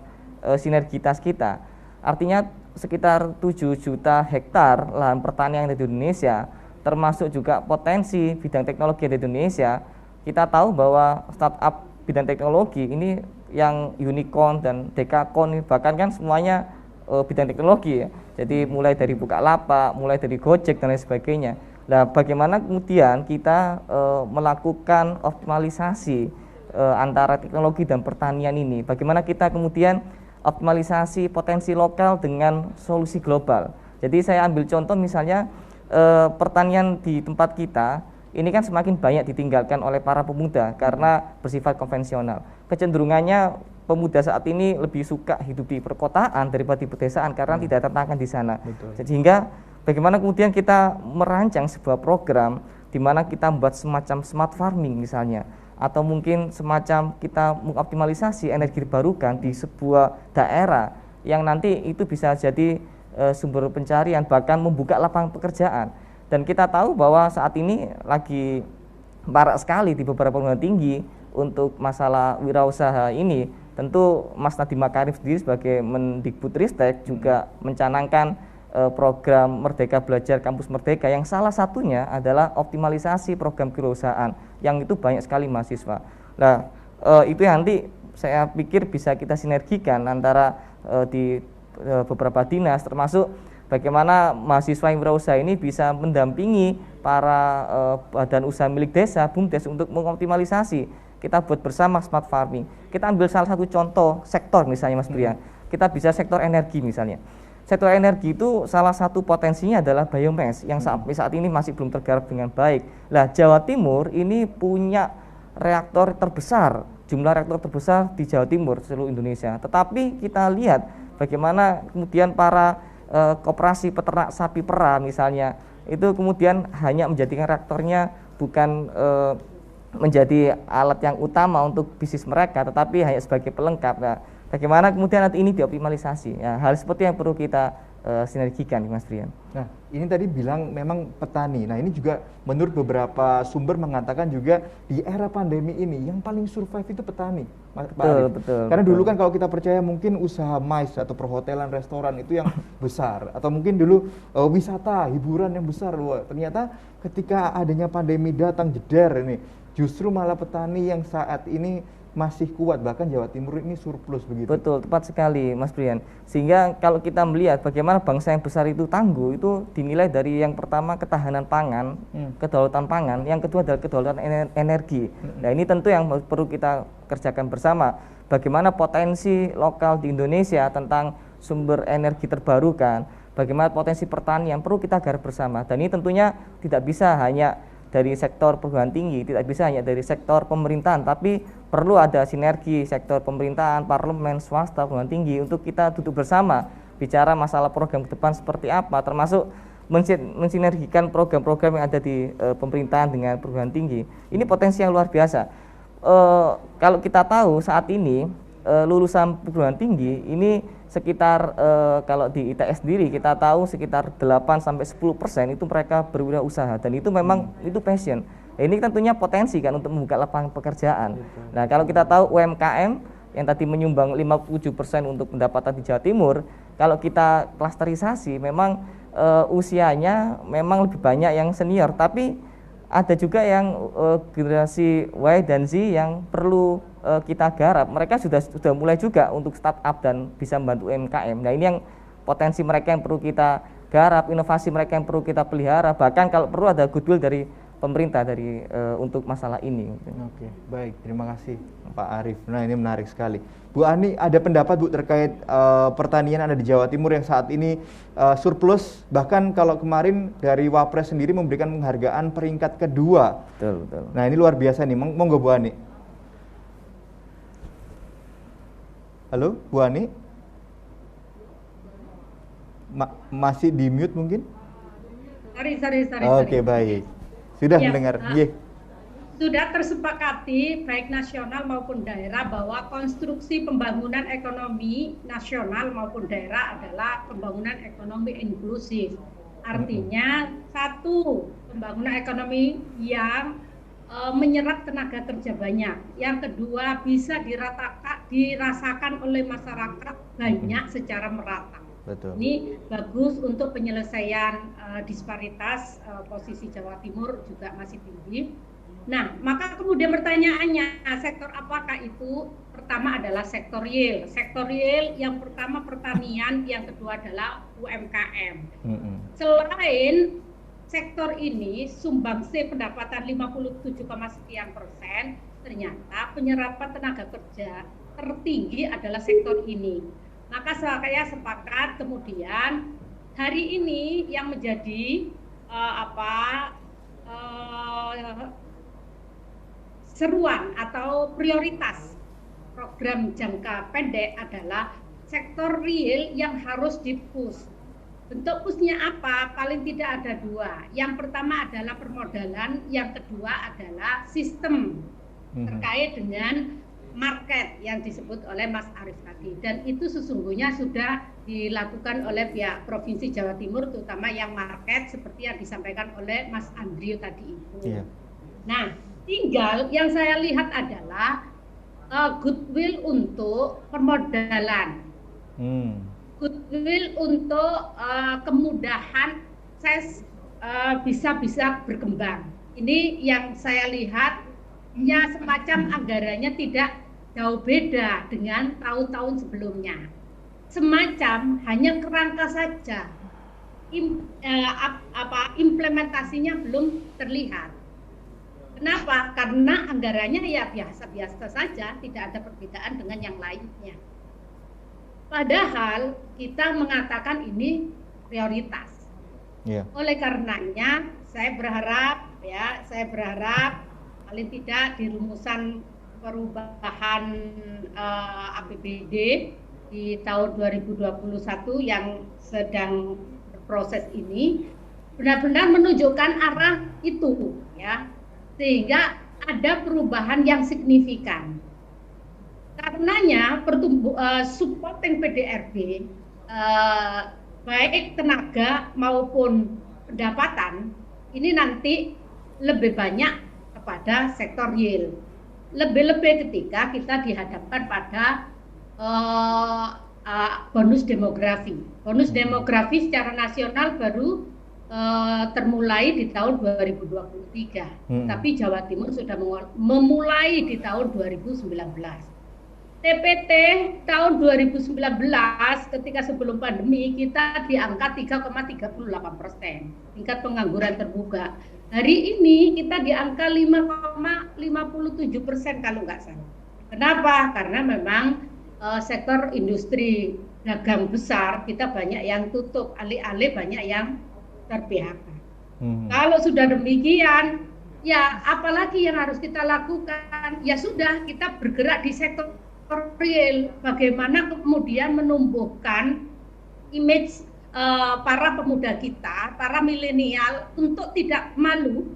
sinergitas kita. Artinya sekitar 7 juta hektar lahan pertanian yang ada di Indonesia, termasuk juga potensi bidang teknologi di Indonesia. Kita tahu bahwa startup bidang teknologi ini yang unicorn dan dekakorn bahkan kan semuanya bidang teknologi ya. Jadi mulai dari Bukalapak, mulai dari Gojek dan lain sebagainya. Nah, bagaimana kemudian kita melakukan optimalisasi antara teknologi dan pertanian ini? Bagaimana kita kemudian optimalisasi potensi lokal dengan solusi global? Jadi saya ambil contoh misalnya pertanian di tempat kita ini kan semakin banyak ditinggalkan oleh para pemuda karena bersifat konvensional. Kecenderungannya pemuda saat ini lebih suka hidup di perkotaan daripada di pedesaan karena tidak ada tantangan di sana. Sehingga bagaimana kemudian kita merancang sebuah program di mana kita membuat semacam smart farming misalnya, atau mungkin semacam kita mengoptimalisasi energi terbarukan di sebuah daerah yang nanti itu bisa jadi sumber pencarian, bahkan membuka lapangan pekerjaan. Dan kita tahu bahwa saat ini lagi marak sekali di beberapa perguruan tinggi untuk masalah wirausaha ini. Tentu Mas Nadiem Makarim sendiri sebagai Mendikbudristek juga mencanangkan program Merdeka Belajar Kampus Merdeka yang salah satunya adalah optimalisasi program kewirausahaan yang itu banyak sekali mahasiswa. Nah, itu yang nanti saya pikir bisa kita sinergikan antara di beberapa dinas, termasuk bagaimana mahasiswa yang wirausaha ini bisa mendampingi para badan usaha milik desa, BUMDes untuk mengoptimalisasi. Kita buat bersama smart farming. Kita ambil salah satu contoh sektor misalnya Mas Brian. Kita bisa sektor energi misalnya. Sektor energi itu salah satu potensinya adalah biomass yang sampai saat ini masih belum tergarap dengan baik. Nah, Jawa Timur ini punya reaktor terbesar, jumlah reaktor terbesar di Jawa Timur seluruh Indonesia. Tetapi kita lihat bagaimana kemudian para koperasi peternak sapi perah misalnya itu kemudian hanya menjadikan reaktornya bukan menjadi alat yang utama untuk bisnis mereka, tetapi hanya sebagai pelengkap. Nah, bagaimana kemudian nanti ini dioptimalisasi? Ya, hal seperti yang perlu kita sinergikan, Mas Brian. Nah, ini tadi bilang memang petani. Nah, ini juga menurut beberapa sumber mengatakan juga di era pandemi ini yang paling survive itu petani, Betul. Karena dulu kan kalau kita percaya mungkin usaha mais atau perhotelan, restoran itu yang besar, atau mungkin dulu wisata, hiburan yang besar. Ternyata ketika adanya pandemi datang jeder ini, justru malah petani yang saat ini masih kuat, bahkan Jawa Timur ini surplus begitu. Betul, tepat sekali Mas Brian. Sehingga kalau kita melihat bagaimana bangsa yang besar itu tangguh, itu dinilai dari yang pertama ketahanan pangan, kedaulatan pangan, yang kedua adalah kedaulatan energi. Nah ini tentu yang perlu kita kerjakan bersama. Bagaimana potensi lokal di Indonesia tentang sumber energi terbarukan, bagaimana potensi pertanian perlu kita garap bersama. Dan ini tentunya tidak bisa hanya dari sektor perguruan tinggi, tidak bisa hanya dari sektor pemerintahan, tapi perlu ada sinergi sektor pemerintahan, parlemen, swasta, perguruan tinggi untuk kita duduk bersama bicara masalah program ke depan seperti apa, termasuk mensinergikan program-program yang ada di pemerintahan dengan perguruan tinggi. Ini potensi yang luar biasa. Kalau kita tahu saat ini lulusan perguruan tinggi ini sekitar kalau di ITS sendiri kita tahu sekitar 8-10% itu mereka berwirausaha, dan itu memang itu passion. Ini tentunya potensi kan untuk membuka lapangan pekerjaan. Nah, kalau kita tahu UMKM yang tadi menyumbang 57% untuk pendapatan di Jawa Timur, kalau kita klasterisasi memang usianya memang lebih banyak yang senior, tapi ada juga yang generasi Y dan Z yang perlu kita garap. Mereka sudah mulai juga untuk startup dan bisa membantu UMKM. Nah ini yang potensi mereka yang perlu kita garap, inovasi mereka yang perlu kita pelihara. Bahkan kalau perlu ada goodwill dari pemerintah untuk masalah ini. Oke, baik, terima kasih Pak Arief. Nah ini menarik sekali. Bu Ani, ada pendapat Bu terkait pertanian ada di Jawa Timur yang saat ini surplus, bahkan kalau kemarin dari Wapres sendiri memberikan penghargaan peringkat kedua. Betul. Nah ini luar biasa nih, monggo Bu Ani. Halo Bu Ani, masih di mute mungkin? Sorry. Oke, baik. Sudah ya, mendengar. Sudah tersepakati baik nasional maupun daerah bahwa konstruksi pembangunan ekonomi nasional maupun daerah adalah pembangunan ekonomi inklusif. Artinya satu, pembangunan ekonomi yang menyerap tenaga kerja banyak. Yang kedua, bisa dirasakan oleh masyarakat banyak secara merata. Betul. Ini bagus untuk penyelesaian disparitas posisi Jawa Timur juga masih tinggi. Nah, maka kemudian pertanyaannya, sektor apakah itu? Pertama adalah sektor real. Sektor real yang pertama pertanian, yang kedua adalah UMKM. Selain sektor ini sumbangsih pendapatan 57,sekian%, ternyata penyerapan tenaga kerja tertinggi adalah sektor ini. Maka saya sepakat kemudian hari ini yang menjadi seruan atau prioritas program jangka pendek adalah sektor real yang harus di-push. Bentuk push-nya apa? Paling tidak ada dua. Yang pertama adalah permodalan, yang kedua adalah sistem terkait dengan market yang disebut oleh Mas Arief tadi, dan itu sesungguhnya sudah dilakukan oleh pihak Provinsi Jawa Timur, terutama yang market seperti yang disampaikan oleh Mas Andrio tadi itu. Nah, tinggal yang saya lihat adalah goodwill untuk permodalan, goodwill untuk kemudahan saya bisa berkembang. Ini yang saya lihat, ya semacam anggarannya tidak jauh beda dengan tahun-tahun sebelumnya. Semacam hanya kerangka saja, implementasinya belum terlihat. Kenapa? Karena anggarannya ya biasa-biasa saja, tidak ada perbedaan dengan yang lainnya. Padahal kita mengatakan ini prioritas. Oleh karenanya saya berharap paling tidak di rumusan perubahan APBD di tahun 2021 yang sedang berproses ini benar-benar menunjukkan arah itu, ya, sehingga ada perubahan yang signifikan. Karenanya supporting PDRB baik tenaga maupun pendapatan ini nanti lebih banyak kepada sektor real. Lebih-lebih ketika kita dihadapkan pada bonus demografi. Bonus demografi secara nasional baru termulai di tahun 2023, tapi Jawa Timur sudah memulai di tahun 2019. TPT tahun 2019 ketika sebelum pandemi kita di angka 3,38%, tingkat pengangguran terbuka. Hari ini kita di angka 5,57% kalau nggak salah. Kenapa? Karena memang sektor industri dagang besar kita banyak yang tutup, alih-alih banyak yang ter-PHK. Kalau sudah demikian, ya apalagi yang harus kita lakukan? Ya sudah, kita bergerak di sektor real. Bagaimana kemudian menumbuhkan image para pemuda kita, para milenial untuk tidak malu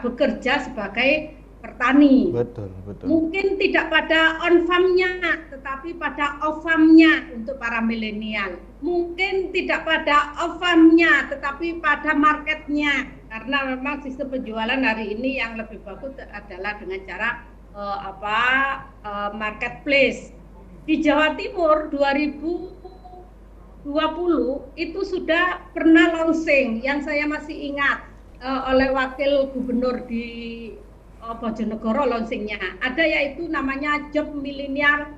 bekerja sebagai petani. Betul. Mungkin tidak pada on farm-nya, tetapi pada off farm-nya untuk para milenial. Mungkin tidak pada off farm-nya, tetapi pada market-nya. Karena memang sistem penjualan hari ini yang lebih bagus adalah dengan cara marketplace. Di Jawa Timur 2020 itu sudah pernah launching, yang saya masih ingat oleh wakil gubernur di Bojonegoro launchingnya. Ada yaitu namanya Job Millennial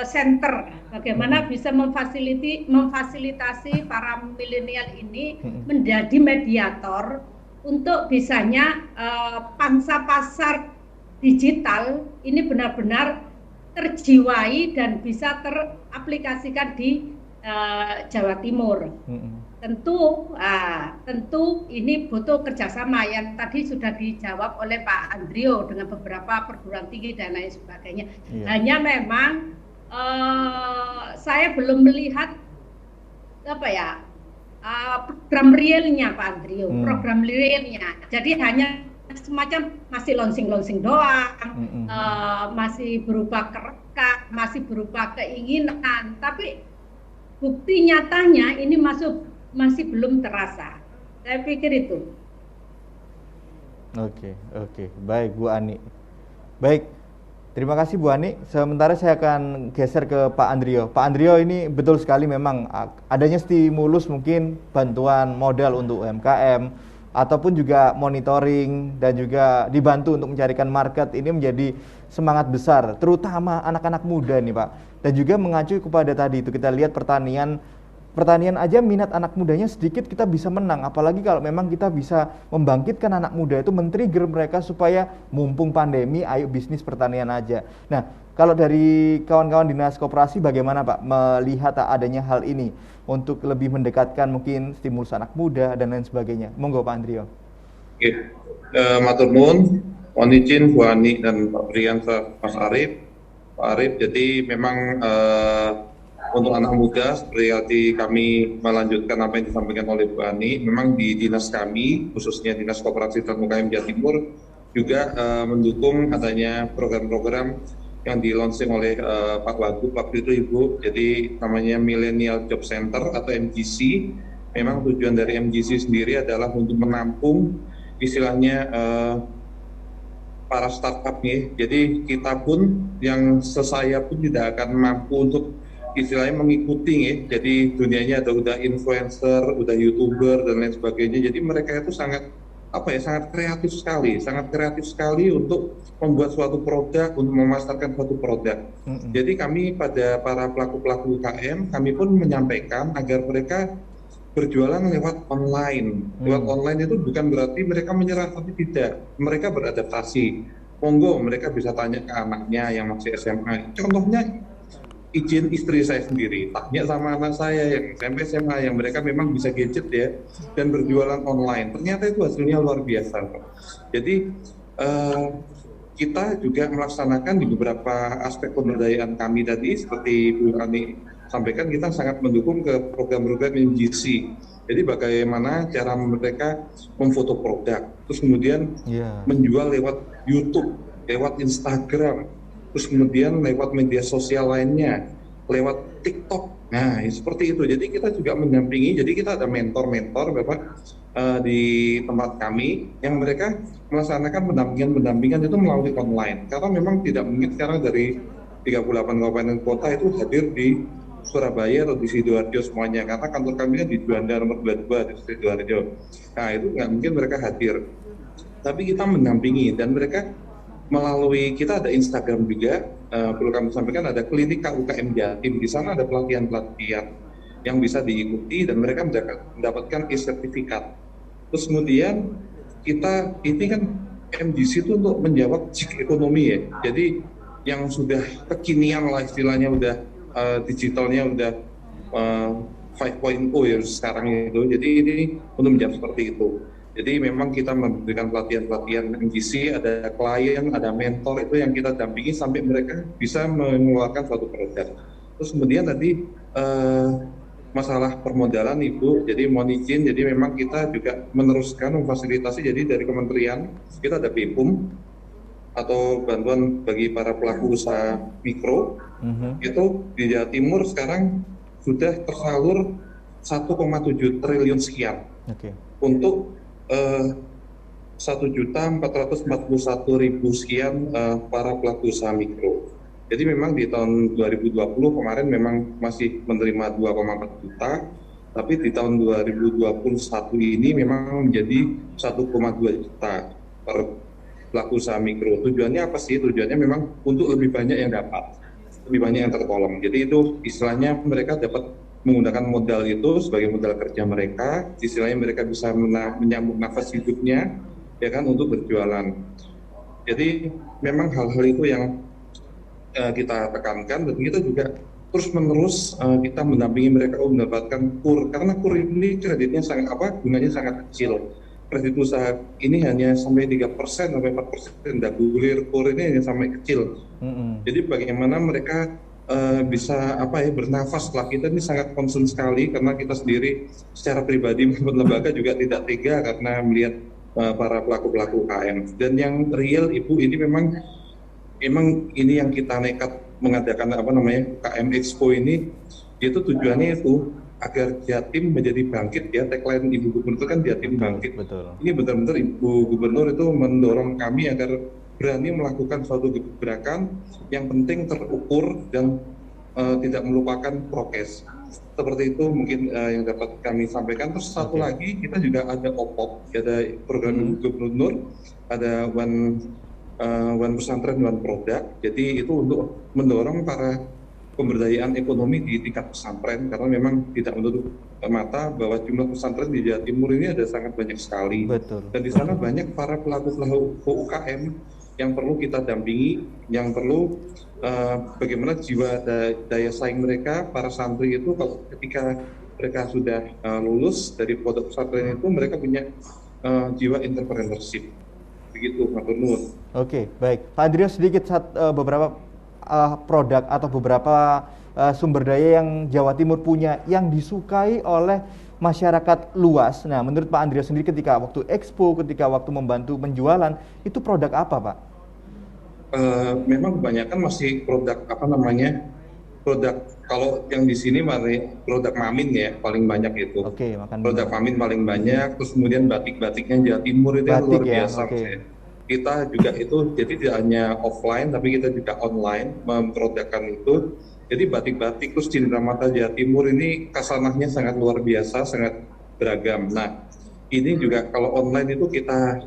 Center. Bagaimana bisa memfasilitasi para milenial ini menjadi mediator untuk bisanya pangsa pasar digital ini benar-benar terjiwai dan bisa teraplikasikan di Jawa Timur. Tentu ini butuh kerjasama yang tadi sudah dijawab oleh Pak Andrio dengan beberapa perguruan tinggi dan lain sebagainya. Hanya memang saya belum melihat program realnya Pak Andrio, program realnya. Jadi hanya semacam masih launching doang, masih berupa kerekam, masih berupa keinginan, tapi bukti nyatanya ini masih belum terasa. Saya pikir itu. Oke. Baik, Bu Ani. Baik, terima kasih Bu Ani. Sementara saya akan geser ke Pak Andrio. Pak Andrio, ini betul sekali memang adanya stimulus, mungkin bantuan modal untuk UMKM, ataupun juga monitoring dan juga dibantu untuk mencarikan market, ini menjadi semangat besar, terutama anak-anak muda nih Pak. Dan juga mengacu kepada tadi itu, kita lihat pertanian aja minat anak mudanya sedikit, kita bisa menang. Apalagi kalau memang kita bisa membangkitkan anak muda itu, men-trigger mereka supaya mumpung pandemi, ayo bisnis pertanian aja. Nah, kalau dari kawan-kawan dinas koperasi bagaimana Pak melihat adanya hal ini untuk lebih mendekatkan mungkin stimulus anak muda dan lain sebagainya? Monggo Pak Andrio. Oke, matur nuwun, mohon izin Bu Ani dan Pak Brian, Mas Arif. Pak Arif, jadi memang untuk anak muda seperti kami melanjutkan apa yang disampaikan oleh Bu Ani, memang di dinas kami, khususnya Dinas Koperasi dan UKM Jawa Timur, juga mendukung adanya program-program yang di-launching oleh Pak Wagub waktu itu Ibu. Jadi namanya Millennial Job Center atau MJC. Memang tujuan dari MJC sendiri adalah untuk menampung istilahnya para startup nih. Jadi kita pun yang sesaya pun tidak akan mampu untuk istilahnya mengikuti ya. Jadi dunianya ada udah influencer, udah YouTuber dan lain sebagainya. Jadi mereka itu sangat kreatif sekali untuk membuat suatu produk, untuk memasarkan suatu produk. Jadi kami pada para pelaku-pelaku UKM, kami pun menyampaikan agar mereka berjualan lewat online. Lewat online itu bukan berarti mereka menyerah, tapi tidak. Mereka beradaptasi. Monggo mereka bisa tanya ke anaknya yang masih SMA. Contohnya izin istri saya sendiri, tanya sama anak saya yang SMP SMA yang mereka memang bisa gadget ya dan berjualan online. Ternyata itu hasilnya luar biasa. Jadi kita juga melaksanakan di beberapa aspek pemberdayaan kami tadi seperti Bu Ani sampaikan, kita sangat mendukung ke program-program MJC. Jadi bagaimana cara mereka memfoto produk, terus kemudian menjual lewat YouTube, lewat Instagram, terus kemudian lewat media sosial lainnya, lewat TikTok. Nah, seperti itu. Jadi kita juga mendampingi. Jadi kita ada mentor-mentor, Bapak, di tempat kami yang mereka melaksanakan pendampingan itu melalui online. Karena memang tidak mungkin sekarang dari 38 kabupaten kota itu hadir di Surabaya atau di Sidoarjo semuanya, karena kantor kami kan di Juanda nomor 22 di Sidoarjo. Nah itu nggak mungkin mereka hadir, tapi kita mendampingi dan mereka melalui, kita ada Instagram juga, perlu kami sampaikan ada klinik KUKM Jatim, di sana ada pelatihan-pelatihan yang bisa diikuti dan mereka mendapatkan e-sertifikat. Terus kemudian kita ini kan MDC itu untuk menjawab gig ekonomi ya, jadi yang sudah kekinian lah istilahnya, udah digitalnya udah 5.0 ya sekarang itu, jadi ini untuk menjawab seperti itu. Jadi memang kita memberikan pelatihan-pelatihan MDC, ada klien, ada mentor itu yang kita dampingi sampai mereka bisa mengeluarkan suatu produk. Terus kemudian tadi masalah permodalan Ibu, jadi mohon izin, jadi memang kita juga meneruskan memfasilitasi, jadi dari kementerian kita ada BIPUM atau bantuan bagi para pelaku usaha mikro, itu di Jawa Timur sekarang sudah tersalur 1,7 triliun sekian untuk 1.441.000 sekian para pelaku usaha mikro. Jadi memang di tahun 2020 kemarin memang masih menerima 2,4 juta, tapi di tahun 2021 ini memang menjadi 1,2 juta per pelaku usaha mikro. Tujuannya apa sih? Tujuannya memang untuk lebih banyak yang dapat, lebih banyak yang tertolong. Jadi itu istilahnya mereka dapat menggunakan modal itu sebagai modal kerja mereka, istilahnya mereka bisa menyambung nafas hidupnya, ya kan, untuk berjualan. Jadi memang hal-hal itu yang kita tekankan, dan kita juga terus-menerus kita mendampingi mereka untuk mendapatkan KUR, karena KUR ini kreditnya sangat bunganya sangat kecil. Kredit usaha ini hanya sampai 3% sampai 4%, dagulir KUR ini hanya sampai kecil. Jadi bagaimana mereka bisa bernafas lah. Kita ini sangat concern sekali karena kita sendiri secara pribadi maupun lembaga juga tidak tega karena melihat para pelaku-pelaku UKM. Dan yang real Ibu, ini memang ini yang kita nekat mengadakan UKM Expo ini, itu tujuannya itu agar Jatim menjadi bangkit ya. Tagline Ibu Gubernur itu kan Jatim bangkit. Betul. Ini benar-benar Ibu Gubernur itu mendorong kami agar berani melakukan suatu gebrakan yang penting terukur dan tidak melupakan prokes. Seperti itu mungkin yang dapat kami sampaikan. Terus satu lagi, kita juga ada OPOP, ada program Ibu Gubernur, ada One Pesantren One Produk. Jadi itu untuk mendorong para pemberdayaan ekonomi di tingkat pesantren, karena memang tidak menutup mata bahwa jumlah pesantren di Jawa Timur ini ada sangat banyak sekali. Betul. Dan di sana banyak para pelaku-pelaku UKM yang perlu kita dampingi, yang perlu bagaimana jiwa daya saing mereka, para santri itu ketika mereka sudah lulus dari pondok pesantren itu, mereka punya jiwa entrepreneurship. Begitu, Pak Nur. Oke, baik. Pak Andrio, sedikit beberapa produk atau beberapa sumber daya yang Jawa Timur punya yang disukai oleh masyarakat luas. Nah, menurut Pak Andrio sendiri ketika waktu expo, ketika waktu membantu penjualan, itu produk apa, Pak? Memang kebanyakan masih produk produk kalau yang di sini produk Mamin ya paling banyak itu. Produk Mamin paling banyak, terus kemudian batik-batiknya Jawa Timur itu luar biasa. Kita juga itu, jadi tidak hanya offline tapi kita juga online memprodukkan itu. Jadi batik-batik terus Cindramata Jawa Timur ini kasanahnya sangat luar biasa, sangat beragam. Nah, ini juga kalau online itu kita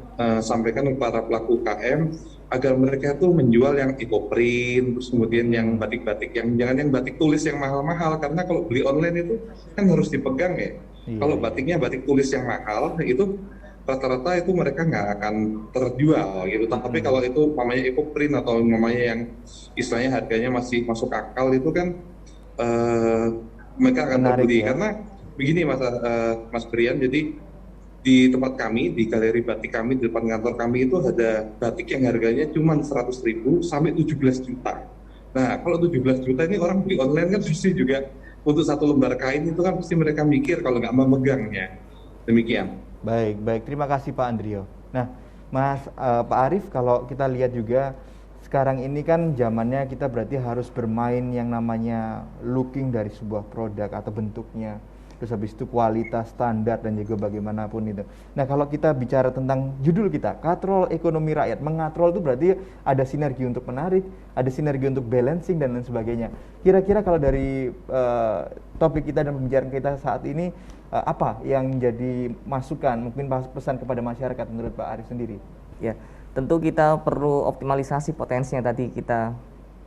sampaikan kepada pelaku UKM agar mereka tuh menjual yang eco-print, terus kemudian yang batik-batik yang jangan yang batik tulis yang mahal-mahal, karena kalau beli online itu kan harus dipegang ya. Kalau batiknya batik tulis yang mahal itu rata-rata itu mereka nggak akan terjual gitu. Tapi kalau itu namanya eco-print atau namanya yang istilahnya harganya masih masuk akal itu kan mereka akan terbeli ya? Karena begini Mas Brian, jadi di tempat kami, di galeri batik kami, di depan kantor kami itu ada batik yang harganya cuma 100.000 sampai 17 juta. Nah, kalau 17 juta ini orang beli online kan pasti juga untuk satu lembar kain itu kan pasti mereka mikir kalau nggak mau megangnya. Demikian. Baik. Terima kasih Pak Andrio. Nah, Pak Arief, kalau kita lihat juga sekarang ini kan zamannya kita berarti harus bermain yang namanya looking dari sebuah produk atau bentuknya. terus habis itu kualitas, standar, dan juga bagaimanapun itu. Nah, kalau kita bicara tentang judul kita, katrol ekonomi rakyat, mengatrol itu berarti ada sinergi untuk menarik, ada sinergi untuk balancing, dan lain sebagainya. Kira-kira kalau dari topik kita dan pembicaraan kita saat ini, apa yang menjadi masukan, mungkin pesan kepada masyarakat menurut Pak Arif sendiri? Ya, tentu kita perlu optimalisasi potensi yang tadi kita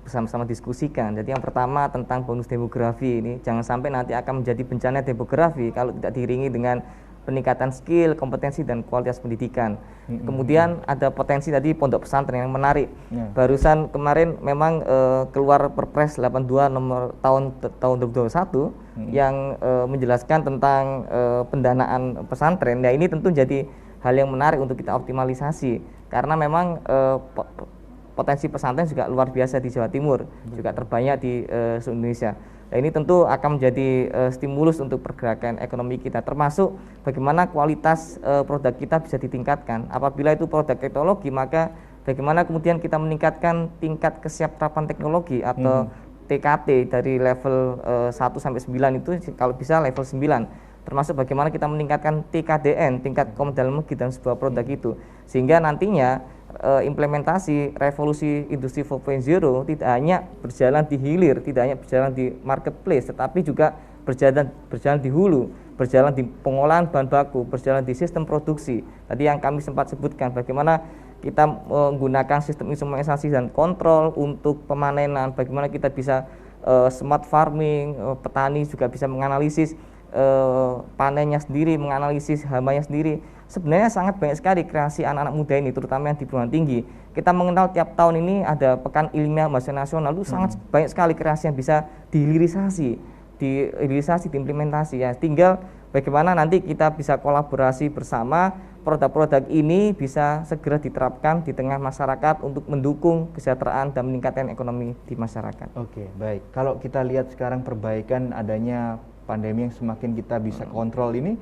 bersama-sama diskusikan. Jadi yang pertama tentang bonus demografi ini, jangan sampai nanti akan menjadi bencana demografi kalau tidak diiringi dengan peningkatan skill, kompetensi, dan kualitas pendidikan. Kemudian ada potensi tadi pondok pesantren yang menarik. Barusan kemarin memang keluar Perpres 82 nomor tahun 2021 yang menjelaskan tentang pendanaan pesantren. Nah, ini tentu jadi hal yang menarik untuk kita optimalisasi karena memang potensi pesantren juga luar biasa di Jawa Timur, juga terbanyak di seluruh Indonesia. Nah, ini tentu akan menjadi stimulus untuk pergerakan ekonomi kita, termasuk bagaimana kualitas produk kita bisa ditingkatkan. Apabila itu produk teknologi, maka bagaimana kemudian kita meningkatkan tingkat kesiaprapan teknologi atau TKT dari level 1 sampai 9 itu kalau bisa level 9. Termasuk bagaimana kita meningkatkan TKDN, tingkat kompetensi dalam negeri dalam sebuah produk itu. Sehingga nantinya implementasi revolusi industri 4.0 tidak hanya berjalan di hilir, tidak hanya berjalan di marketplace, tetapi juga berjalan di hulu, berjalan di pengolahan bahan baku, berjalan di sistem produksi. Tadi yang kami sempat sebutkan bagaimana kita menggunakan sistem instrumentasi dan kontrol untuk pemanenan, bagaimana kita bisa smart farming, petani juga bisa menganalisis panennya sendiri, menganalisis hambanya sendiri. Sebenarnya sangat banyak sekali kreasi anak-anak muda ini, terutama yang di perguruan tinggi. Kita mengenal tiap tahun ini ada Pekan Ilmiah Mahasiswa Nasional, itu sangat banyak sekali kreasi yang bisa dihilirisasi, diimplementasi ya. Tinggal bagaimana nanti kita bisa kolaborasi bersama, produk-produk ini bisa segera diterapkan di tengah masyarakat untuk mendukung kesejahteraan dan meningkatkan ekonomi di masyarakat. Oke, baik. Kalau kita lihat sekarang perbaikan adanya pandemi yang semakin kita bisa kontrol ini,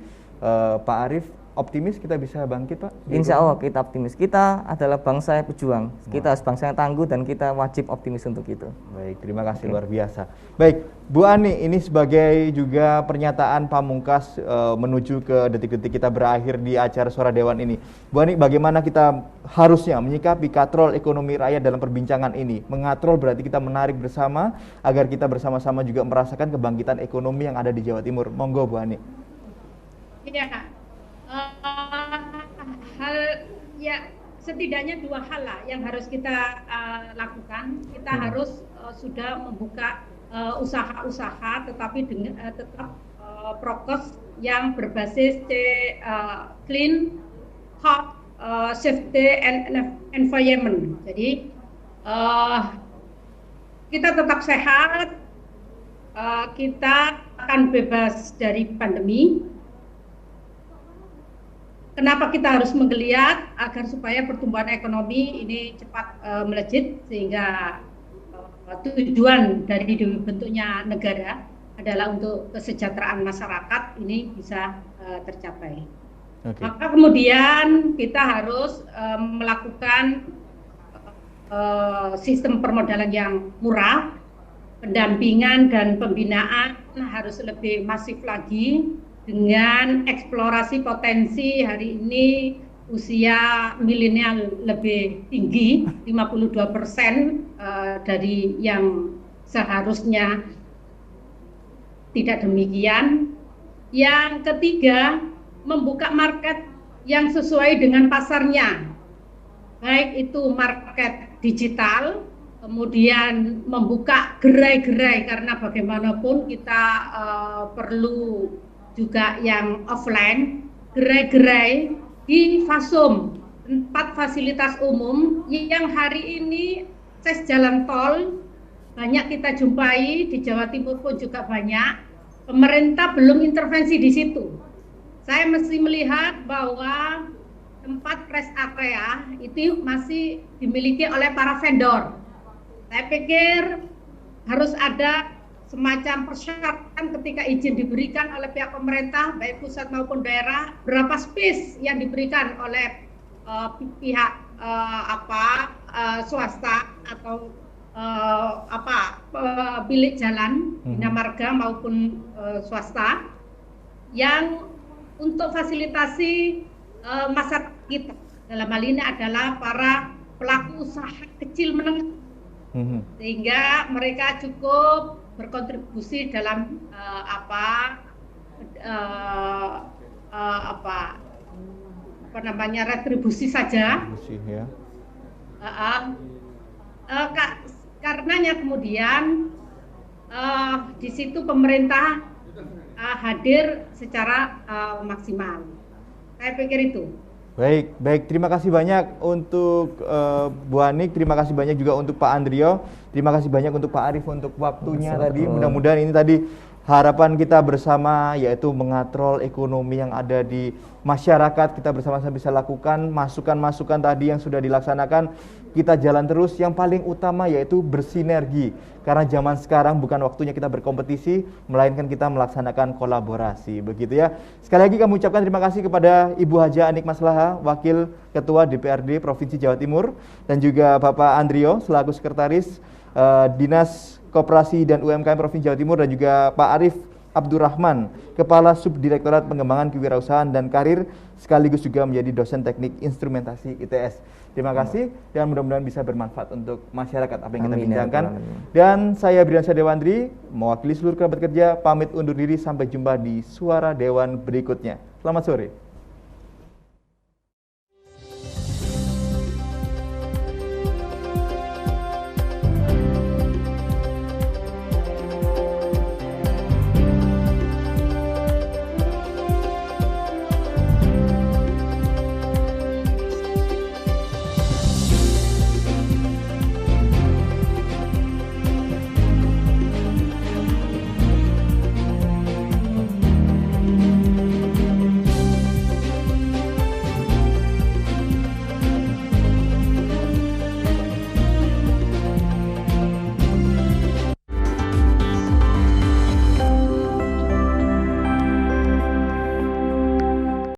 Pak Arif optimis kita bisa bangkit, Pak? Insya Allah kita optimis. Kita adalah bangsa yang pejuang. Kita harus bangsa yang tangguh dan kita wajib optimis untuk itu. Baik, terima kasih luar biasa. Baik, Bu Ani, ini sebagai juga pernyataan pamungkas menuju ke detik-detik kita berakhir di acara Suara Dewan ini. Bu Ani, bagaimana kita harusnya menyikapi katrol ekonomi rakyat dalam perbincangan ini? Mengatrol berarti kita menarik bersama agar kita bersama-sama juga merasakan kebangkitan ekonomi yang ada di Jawa Timur. Monggo, Bu Ani. Iya. Hal ya setidaknya dua hal lah yang harus kita lakukan. Kita harus sudah membuka usaha-usaha, tetapi dengan tetap prokes yang berbasis clean, hot, safety and environment. Jadi kita tetap sehat, kita akan bebas dari pandemi. Kenapa kita harus menggeliat agar supaya pertumbuhan ekonomi ini cepat melejit, sehingga tujuan dari dibentuknya negara adalah untuk kesejahteraan masyarakat ini bisa tercapai. Maka kemudian kita harus melakukan sistem permodalan yang murah, pendampingan dan pembinaan harus lebih masif lagi, dengan eksplorasi potensi. Hari ini usia milenial lebih tinggi, 52% dari yang seharusnya tidak demikian. Yang ketiga, membuka market yang sesuai dengan pasarnya, baik itu market digital, kemudian membuka gerai-gerai, karena bagaimanapun kita perlu juga yang offline, gerai-gerai di Fasum, tempat fasilitas umum yang hari ini akses jalan tol banyak kita jumpai, di Jawa Timur pun juga banyak. Pemerintah belum intervensi di situ. Saya mesti melihat bahwa tempat rest area itu masih dimiliki oleh para vendor. Saya pikir harus ada semacam persyaratan ketika izin diberikan oleh pihak pemerintah, baik pusat maupun daerah, berapa space yang diberikan oleh pihak swasta atau bilik jalan, bina marga maupun swasta. yang untuk fasilitasi masyarakat kita. Dalam hal ini adalah para pelaku usaha kecil menengah, sehingga mereka cukup berkontribusi dalam retribusi saja. Ya. Karenanya kemudian di situ pemerintah hadir secara maksimal. Saya pikir itu. Baik. Terima kasih banyak untuk Bu Anik, terima kasih banyak juga untuk Pak Andrio, terima kasih banyak untuk Pak Arif untuk waktunya tadi. Mudah-mudahan ini tadi harapan kita bersama yaitu mengatrol ekonomi yang ada di masyarakat, kita bersama-sama bisa lakukan masukan-masukan tadi yang sudah dilaksanakan, kita jalan terus. Yang paling utama yaitu bersinergi, karena zaman sekarang bukan waktunya kita berkompetisi, melainkan kita melaksanakan kolaborasi, begitu ya. Sekali lagi kami ucapkan terima kasih kepada Ibu Haja Anik Maslaha, Wakil Ketua DPRD Provinsi Jawa Timur, dan juga Bapak Andrio selaku Sekretaris Dinas Koperasi dan UMKM Provinsi Jawa Timur, dan juga Pak Arif Abdurrahman, Kepala Subdirektorat Pengembangan Kewirausahaan dan Karir, sekaligus juga menjadi dosen teknik instrumentasi ITS. Terima kasih dan mudah-mudahan bisa bermanfaat untuk masyarakat apa yang kita bincangkan. Dan saya Briansyah Dewandri, mewakili seluruh kerabat kerja, pamit undur diri, sampai jumpa di Suara Dewan berikutnya. Selamat sore.